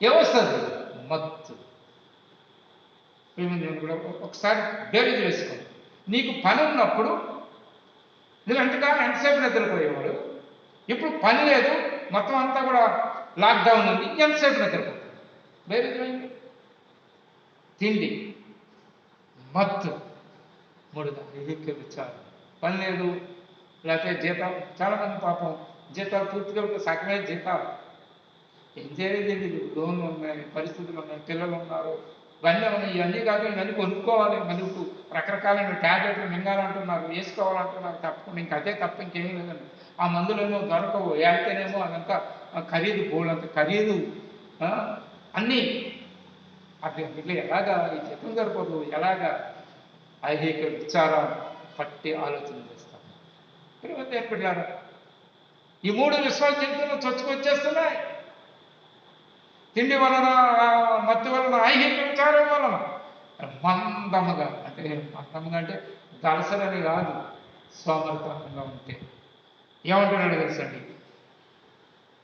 ఏమొస్తుంది? మత్తు. నేను కూడా ఒకసారి బేరీజ్ వేసుకోండి. నీకు పని ఉన్నప్పుడు నువ్వు ఎంతసేపు నిద్రపోయేవాడు. ఇప్పుడు పని లేదు, మొత్తం అంతా కూడా లాక్డౌన్ ఉంది, ఎంతసేపు నిద్రపోతాడు? బేరీజ్ వేయండి. తిండి, మత్తు, 3 విచారం. పని లేదు, లేకపోతే జీతాలు. చాలామంది పాపం జీతాలు పూర్తిగా సగమే జీతాలు. ఏం చేయలేదు, లోన్లు ఉన్నాయి, పరిస్థితులు ఉన్నాయి, పిల్లలు ఉన్నారు, ఇవన్నీ ఉన్నాయి. ఇవన్నీ కాక ఇవన్నీ కొనుక్కోవాలి. మళ్ళీ ఇప్పుడు రకరకాలైన ట్యాబ్లెట్లు మింగాలంటున్నారు, వేసుకోవాలంటున్నారు. తప్పకుండా ఇంక అదే తప్ప ఇంకేమీ లేదండి. ఆ మందులేమో దొరకవు, వేస్తేనేమో అదంతా ఖరీదు, బోళ్ళంత ఖరీదు, అన్నీ. అది ఇట్లా ఎలాగా ఈ జీతం సరిపోదు, ఎలాగా ఐహిక విచారం పట్టి ఆలోచన చేస్తాం. ఏర్పడ్డారు ఈ 3 విశ్వాస జీవితంలో చొచ్చుకొచ్చేస్తున్నాయి. తిండి వలన, మత్తు వలన, ఐహిక విచారం వలన మందముగా. అంటే దళసలని కాదు, సోమరితనంగా ఉంటే. ఏమంటున్నాడు తెలుసండి?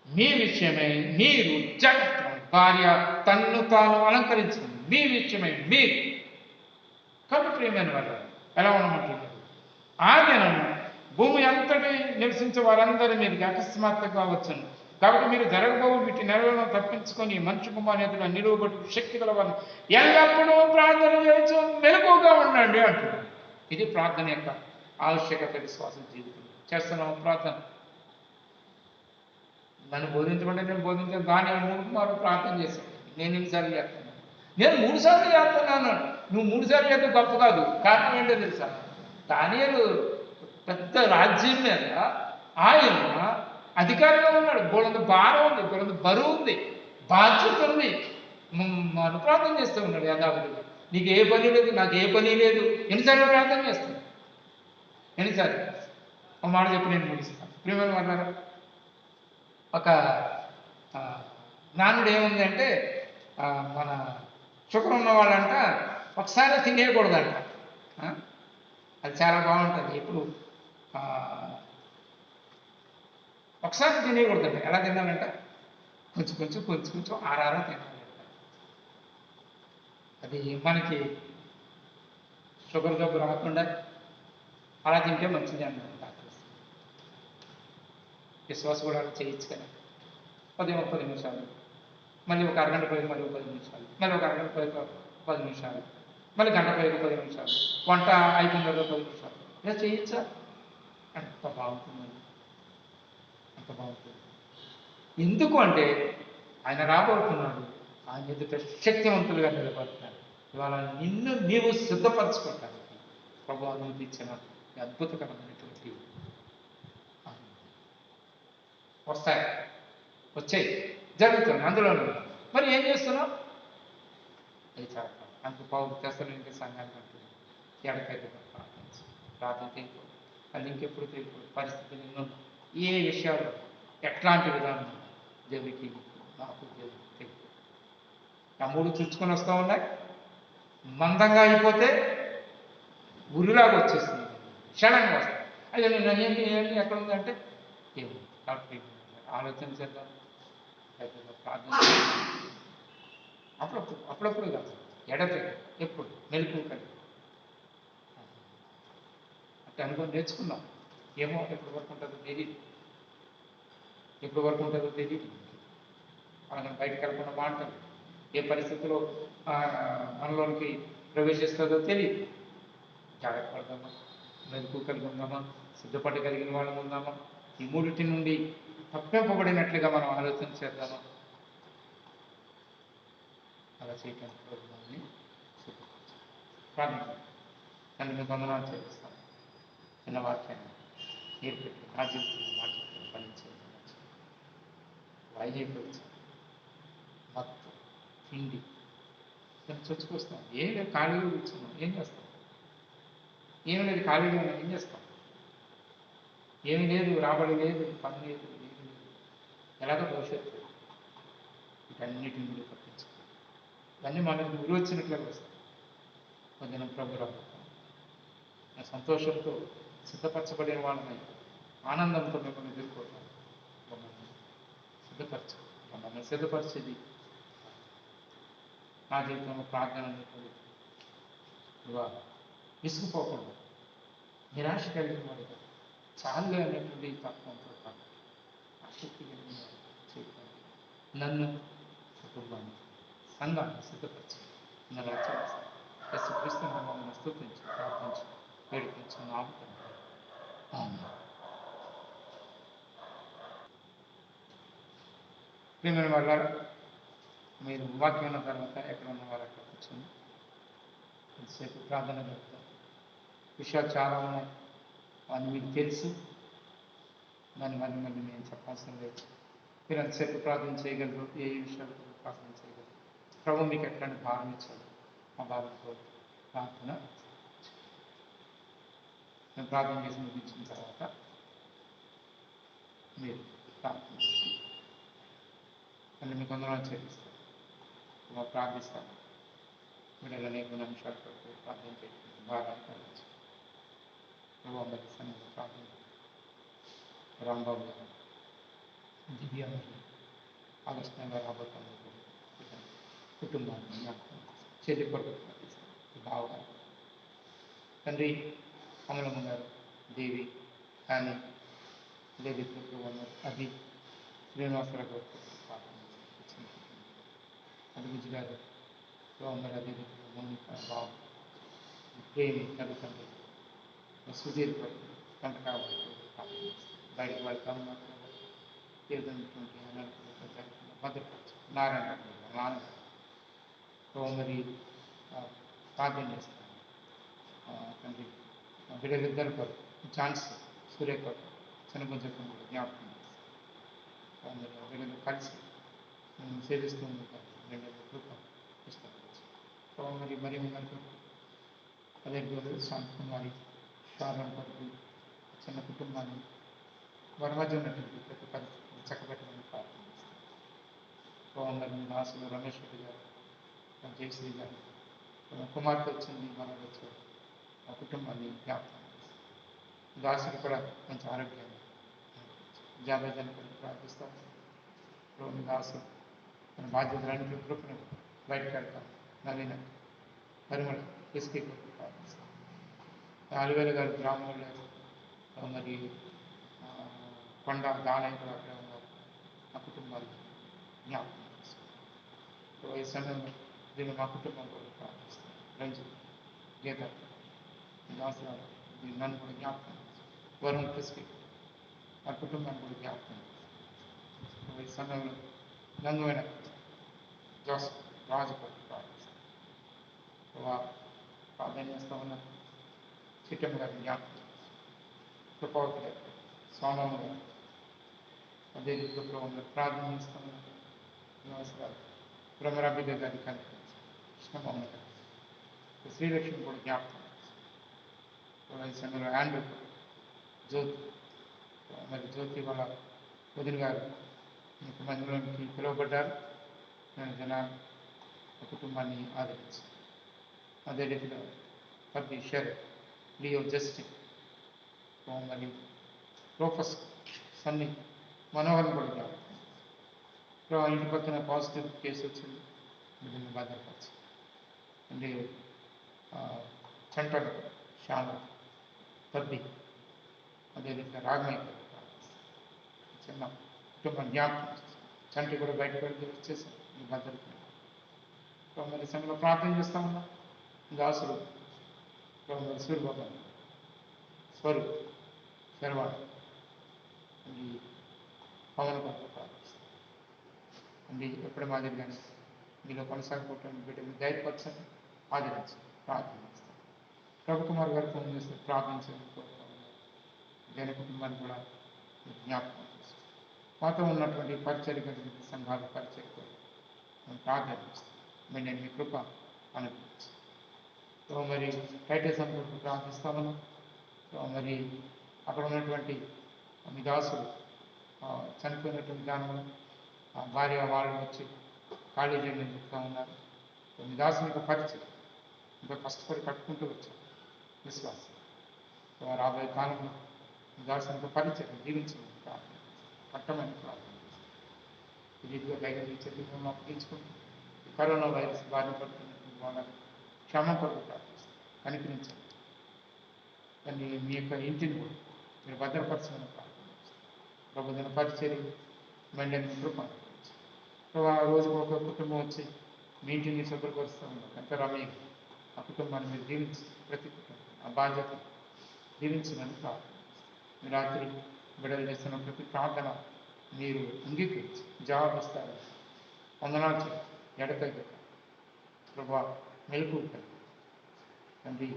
మీ విషయమై మీరు జాగ్రత్త. భార్య తన్ను తాను అలంకరించుకుంది. మీ విషయమై మీరు. కాబట్టి ప్రియమైన వాళ్ళు ఎలా ఉండమంటున్నారు? ఆ దినం భూమి అంతటి నివసించే వారందరి మీదకి అకస్మాత్తుగా వచ్చును. కాబట్టి మీరు జరగబోవు వీటి నెలలను తప్పించుకొని మంచు కుమారుని నిలువబడి శక్తి గలవారిని ఎల్లప్పుడూ ప్రార్థన చేయొచ్చు, మెలకువగా ఉండండి అంటున్నాడు. ఇది ప్రార్థన యొక్క ఆవశ్యకత. విశ్వాసం జీవితం చేస్తున్నాము ప్రార్థన. నన్ను బోధించమంటే నేను బోధించాను. దాని 3 మార్లు ప్రార్థన చేశాను. నేను ఎన్నిసార్లు చేస్తున్నాను? నేను 3 సార్లు చేస్తున్నాను. నువ్వు 3 సార్లు చేస్తే గొప్ప కాదు. కారణం ఏంటో తెలుసా? దానియేలు పెద్ద రాజ్యం మీద ఆయన అధికారిగా ఉన్నాడు. బోలంత భారం ఉంది, బోలంత బరువు ఉంది, బాధ్యత ఉంది. మనం ప్రార్థన చేస్తూ ఉన్నాడు యథావిధిగా. నీకు ఏ పని లేదు, నాకు ఏ పని లేదు. ఎన్నిసార్లు ప్రార్థన చేస్తాను? ఎన్నిసార్లు? ఒక మాట చెప్పి నేను ముగిస్తాను. ప్రియమైన వాళ్ళారా, ఒక నానుడు ఏముందంటే మన షుగర్ ఉన్న వాళ్ళంట ఒకసారి తినేయకూడదంట. అది చాలా బాగుంటుంది. ఇప్పుడు ఒకసారి తినేయకూడదంట. ఎలా తినాలంట? కొంచెం కొంచెం కొంచెం కొంచెం ఆరారా తినాలంట. అది మనకి షుగర్ జబ్బు రాకుండా అలా తింటే మంచిది అన్నారు డాక్టర్స్. విశ్వాసం కూడా అలా చేయొచ్చు కదా. 10-30 నిమిషాలు, మళ్ళీ ఒక అరగంట పోయి మళ్ళీ 10 నిమిషాలు, మళ్ళీ ఒక అరగంట పోయి 10 నిమిషాలు, మళ్ళీ గంట పోయి 10 నిమిషాలు, వంట అయిపోయిన 10 నిమిషాలు. ఇలా చేయొచ్చా? అంత బాగుంటుందండి, అంత బాగుంటుంది. ఎందుకు అంటే ఆయన రాబోతున్నాడు. ఆయన ఎదుట శక్తివంతులుగా నిలబడుతున్నాడు. ఇవాళ నిన్ను నీవు సిద్ధపరచుకుంటానికి ప్రభువు అనుమతించిన అద్భుతకరమైనటువంటి వస్తాయి, వచ్చాయి, జరుగుతుంది అందులో. మరి ఏం చేస్తున్నావు? అది చాలా అందుకు పౌరు తెస్సలోనికే సంఘానికి అంటున్నాడు, ఎడతెగక ప్రార్థించు. ప్రార్థన చేయకూడదు. అది ఇంకెప్పుడు చేయకూడదు. పరిస్థితులు ఎన్నో, ఏ విషయాలు ఎట్లాంటి విధానం దేవుడికి నాకు దేవుడికి తెలియదు. ఆ 3 చుచ్చుకొని వస్తూ ఉన్నాయి. మందంగా అయిపోతే ఉరిలాగా వచ్చేస్తుంది, క్షణంగా వస్తుంది. అయ్యో నేను ఏంటి ఏంటి ఎక్కడ ఉందంటే ఏమి కాబట్టి ఆలోచన చేద్దాం, ప్రార్థన అప్పుడప్పుడు కాదు, ఎడతెగ ఎప్పుడు మెలకు కలిగి అంటే అనుభవం నేర్చుకుందాం. ఏమో ఎప్పటి వరకు ఉంటుందో తెలియదు, ఎప్పటి వరకు ఉంటుందో తెలియదు. మనం బయటకు వెళ్ళకుండా బాగుంటుంది. ఏ పరిస్థితిలో మనలోనికి ప్రవేశిస్తుందో తెలియదు. జాగ్రత్త పడదామా, మెలకు కలిగి ఉందామా, సిద్ధపడగలిగిన వాళ్ళం ఉందామా? ఈ 3 నుండి తప్పింపబడినట్లుగా మనం ఆలోచన చేద్దామా? అలా చేయటానికి ప్రభుత్వాన్ని ప్రార్థన తను మీకు వందనాలు చేస్తాను. చిన్న వాక్యాన్ని మీరు పెట్టి నా జీవితంలో నా జీవితంలో ఫలించేది వైద్యుడు మొత్తం తిండి దాన్ని చొచ్చుకొస్తాం. ఏం లేదు, ఖాళీగా కూర్చున్నాం. ఏం చేస్తాం? ఏమి లేదు, ఖాళీగా ఏం చేస్తాం? ఏమి లేదు, రాబడి లేదు, పని లేదు, ఏమి లేదు. ఎలాగో భవిష్యత్తు వీటన్నిటి నుండి తప్పించుకో. ఇవన్నీ మనకు గురి వచ్చినట్లుగా వస్తాయి. కొంచెం ప్రభు రాబోతాం. సంతోషంతో సిద్ధపరచబడిన వాళ్ళని ఆనందంతో మిమ్మల్ని ఎదుర్కోవడం. మమ్మల్ని సిద్ధపరచు, మమ్మల్ని సిద్ధపరిచేది నా జీవితంలో ప్రార్థన అనేటువంటి విసుగుపోకుండా నిరాశ కలిగిన వాడిగా చాలే అనేటువంటి తత్వంతో కాదు, ఆసక్తి కలిగిన వాడు చేయడానికి నన్ను, కుటుంబాన్ని, సంఘాన్ని సిద్ధపరిచి నన్ను రక్షిస్తాను. యేసుక్రీస్తు నామమున స్తుతించి ప్రార్థించి వేడుకొంచున్నాము తండ్రి. ఆమేన్. ప్రియమైన వాళ్ళారా, మీరు వాక్యం ఉన్న తర్వాత ఎక్కడ ఉన్న వారు అక్కడ కూర్చొని కొద్దిసేపు ప్రార్థన జరుపుతాం. విషయాలు చాలా ఉన్నాయి, అని మీకు తెలుసు. దాన్ని మళ్ళీ నేను చెప్పాల్సిన లేదు. మీరు ఎంతసేపు ప్రార్థన చేయగలరు, ఏ విషయాలు ప్రార్థన చేయగలరు. ప్రభు మీకు ఎట్లాంటి భారం ఇచ్చారు, ఆ భారంతో ప్రార్థన. నేను ప్రార్థన చేసి ముగించిన తర్వాత మీరు ప్రార్థన మళ్ళీ మీకు వందనాలు చేపిస్తాను, ప్రార్థిస్తాను. మీరు అనేక నిమిషాలు పడుతూ ప్రార్థన చేయడానికి భారాన్ని కలిగించు. ప్రభు అందరి సన్నిధిలో ప్రార్థన. రాంబాబు గారు, దివ్య ఆగస్టుగా రాబోతాను కుటుంబాన్ని చెల్లి కొడుకు బావగారు, తండ్రి అమలమ్మ గారు, దేవి, కానీ అదే రీతిలో ఉన్నారు. అది శ్రీనివాసరావు గారు ప్రార్థన చేస్తారు. అది బుజ్జి గారు ఉన్నారు. అదే రీతిలో మౌనిక బాబు ప్రేమి తల్లిదండ్రులు సుధీర్ గారు కంట కాబట్టి బయటకు వెళ్తాము మాత్రం ఏదైనటువంటి అనర్థాలు జరుగుతున్న భద్రపరచు నారాయణ నాన్న మరి ప్రార్థన చేస్తాను. తండ్రి బిడ్డలిద్దరు గారు ఛాన్స్ సూర్యక చిన్నగుంజకం కూడా జ్ఞాపకం చేస్తాను. మరి బిడ్డలు కలిసి సేవిస్తూ ఉంటారు. బిడ్డలు కృప ఇష్టపడచ్చు. మరి మరి మనకు అదే రోజు శాంతకుమారి శారణ కొరకు చిన్న కుటుంబాన్ని వారి మధ్య ఉన్నటువంటి ప్రతి పరిస్థితిని చక్కబెట్టమని ప్రార్థన చేస్తాను. మరి దాసులు రమేష్ రెడ్డి గారు జయశ్రీ గారు కుమార్తె వచ్చింది మనకు వచ్చారు. ఆ కుటుంబాన్ని జ్ఞాపకం చేస్తాను. దాసులు కూడా మంచి ఆరోగ్యంగా జాబేదాన్ని కూడా ప్రార్థిస్తాను. దాసు మన బాధ్యతలన్నింటి కృపను బయటకు వెళ్తాం. నవీన పరిమళ ఎస్పీ కొరకు ప్రార్థిస్తాం. అలివేలు గారు గ్రామంలో మరి కొండ దానయ్య కూడా అక్కడ ఉన్నారు. ఆ కుటుంబాన్ని జ్ఞాపకం చేస్తాం. ఈ సమయంలో దీన్ని మా కుటుంబం కూడా ప్రార్థిస్తాం. రంజిత్ గీత దాసరాలు దీన్ని నన్ను కూడా జ్ఞాపకం చేస్తాం. వరుణ్ క్రిస్పీ ఆ కుటుంబాన్ని కూడా జ్ఞాపకం చేస్తాం. ఈ సమయంలో నందువైన జోసఫ్ రాజు కొరకు ప్రార్థిస్తాం. ప్రార్థన చేస్తూ ఉన్నారు. చిట్టమ్మ గారిని జ్ఞాపకం కృపవతి గారు సోమమ్మ గారు అదే రీతిలో ఉన్న ప్రార్థన చేస్తూ ఉన్నారు. నమస్కారం బ్రహ్మరాంబిక గారిని కనిపించి కృష్ణమమ్మ గారు శ్రీలక్ష్మి కూడా జ్ఞాపకం ఈ సమయంలో ఆండ్రూ జ్యోతి మరి జ్యోతి వాళ్ళ వదిన గారు ఇంత మందిలోనికి పిలువబడ్డారు. జనాలు కుటుంబాన్ని ఆదరించి అదే రీతిలో పద్ది షరత్ లియో జస్టిన్ మరి ప్రోఫెస్ సన్ని మనోహరం కూడా జ్ఞాపకం. ఇంటి పక్కన పాజిటివ్ కేసు వచ్చింది. దీన్ని భద్రపరిచి అంటే చంటలు శ్యామ పద్ది అదే రీతిగా రాగమయ్య చిన్న కుటుంబం జ్ఞాపకం చంటి కూడా బయటకు వెళ్ళి వచ్చేసాం. ఈ భద్రత మరి సమయంలో ప్రార్థన చేస్తా ఉన్నా. దాసుడు సూర్యబాబు స్వరు శర్వాణి ఈ పవన్ కొరకు ప్రార్థిస్తాం. అండి ఎప్పటి మాదిరిగానే మీలో కొనసాగిపోవటానికి బిడ్డలు ధైర్యపరచండి, ఆదరించండి. ప్రార్థన చేస్తాం. ప్రభుకుమార్ గారు ఫోన్ చేస్తే ప్రార్థించండి. జన కుటుంబాన్ని కూడా జ్ఞాపకం చేస్తాం. మాతో ఉన్నటువంటి పరిచర్య సంఘాల పరిచర్యకు ప్రార్థన చేస్తాం. నేను మీ కృప అనుభవించి మరి టైటస్ అందరూ ప్రార్థిస్తామను. మరి అక్కడ ఉన్నటువంటి మీ దాసులు చనిపోయినటువంటి దానిలో భార్య వాళ్ళు వచ్చి ఖాళీ చేయమని చెప్తా ఉన్నారు. మీ దాసుని యొక్క పరిచయం ఇంకా కష్టపడి కట్టుకుంటూ వచ్చారు. విశ్వాసం రాబోయే కాలంలో మీ దాసుని యొక్క పరిచయం జీవించమని ప్రార్థన కట్టమని ప్రార్థన ఈ రీతిగా దైవ చర్యలను అప్పగించుకుంటూ కరోనా వైరస్ బారిన పడుతున్నటువంటి వాళ్ళని క్షేమం కొరకు ప్రార్థిస్తాం. కనిపించండి. కానీ మీ యొక్క ఇంటిని కూడా మీరు భద్రపరచమని ప్రార్థన చేస్తాం. ప్రభుత్వ పరిచర్యలు మెండని కృప రోజుకు ఒక కుటుంబం వచ్చి మీ ఇంటిని శుభ్రపరుస్తూ ఉన్నారు. ఎంత రమయ్య ఆ కుటుంబాన్ని మీరు దీవించి ప్రతి కుటుంబం ఆ బాధ్యత దీవించమని ప్రార్థన చేస్తాం. మీ రాత్రి బిడ్డలు చేస్తున్న ప్రతి ప్రార్థన మీరు అంగీకరించి జవాబు ఇస్తారని వందనాలు చేయండి. ఎడతెగక ప్రభా మెలకు తండ్రి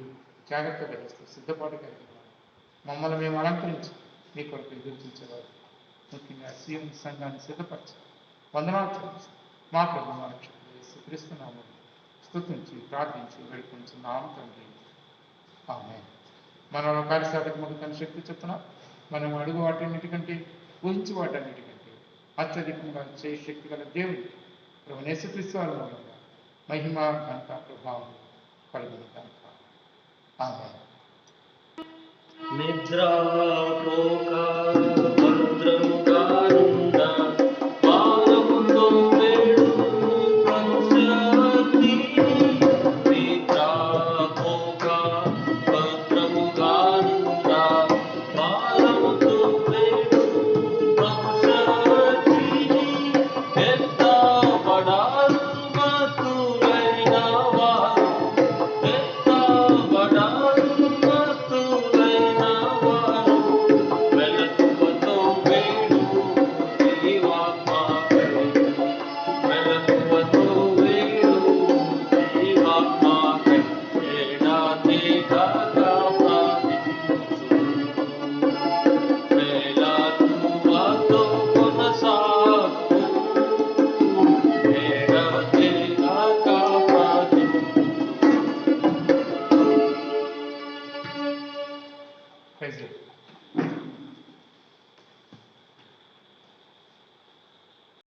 జాగ్రత్త కలిగిస్తూ సిద్ధపాటు కలిగి మమ్మల్ని మేము అలంకరించి మీ కొరకు ఎదురు చూసేవారు. ముఖ్యంగా సీఎం సంఘాన్ని సిద్ధపరచి వందనాలు చేస్తాం. మా ప్రభు మా రక్షకుడు క్రీస్తున్నాము స్తుతించి ప్రార్థించి వేడుకొంచున్నాము తండ్రి. ఆమేన్. మన కార్యసాధకముకు తన శక్తి చెప్తున్నా మనం అడుగు వాటన్నిటికంటే ఊహించి వాటన్నిటికంటే అత్యధికంగా చేయ శక్తి గల దేవుడు ప్రభు యేసుక్రీస్తు వారి మూలంగా మహిమ ఘనత ప్రభావం కలుగును గాక. ఆమేన్. నిద్రాపోక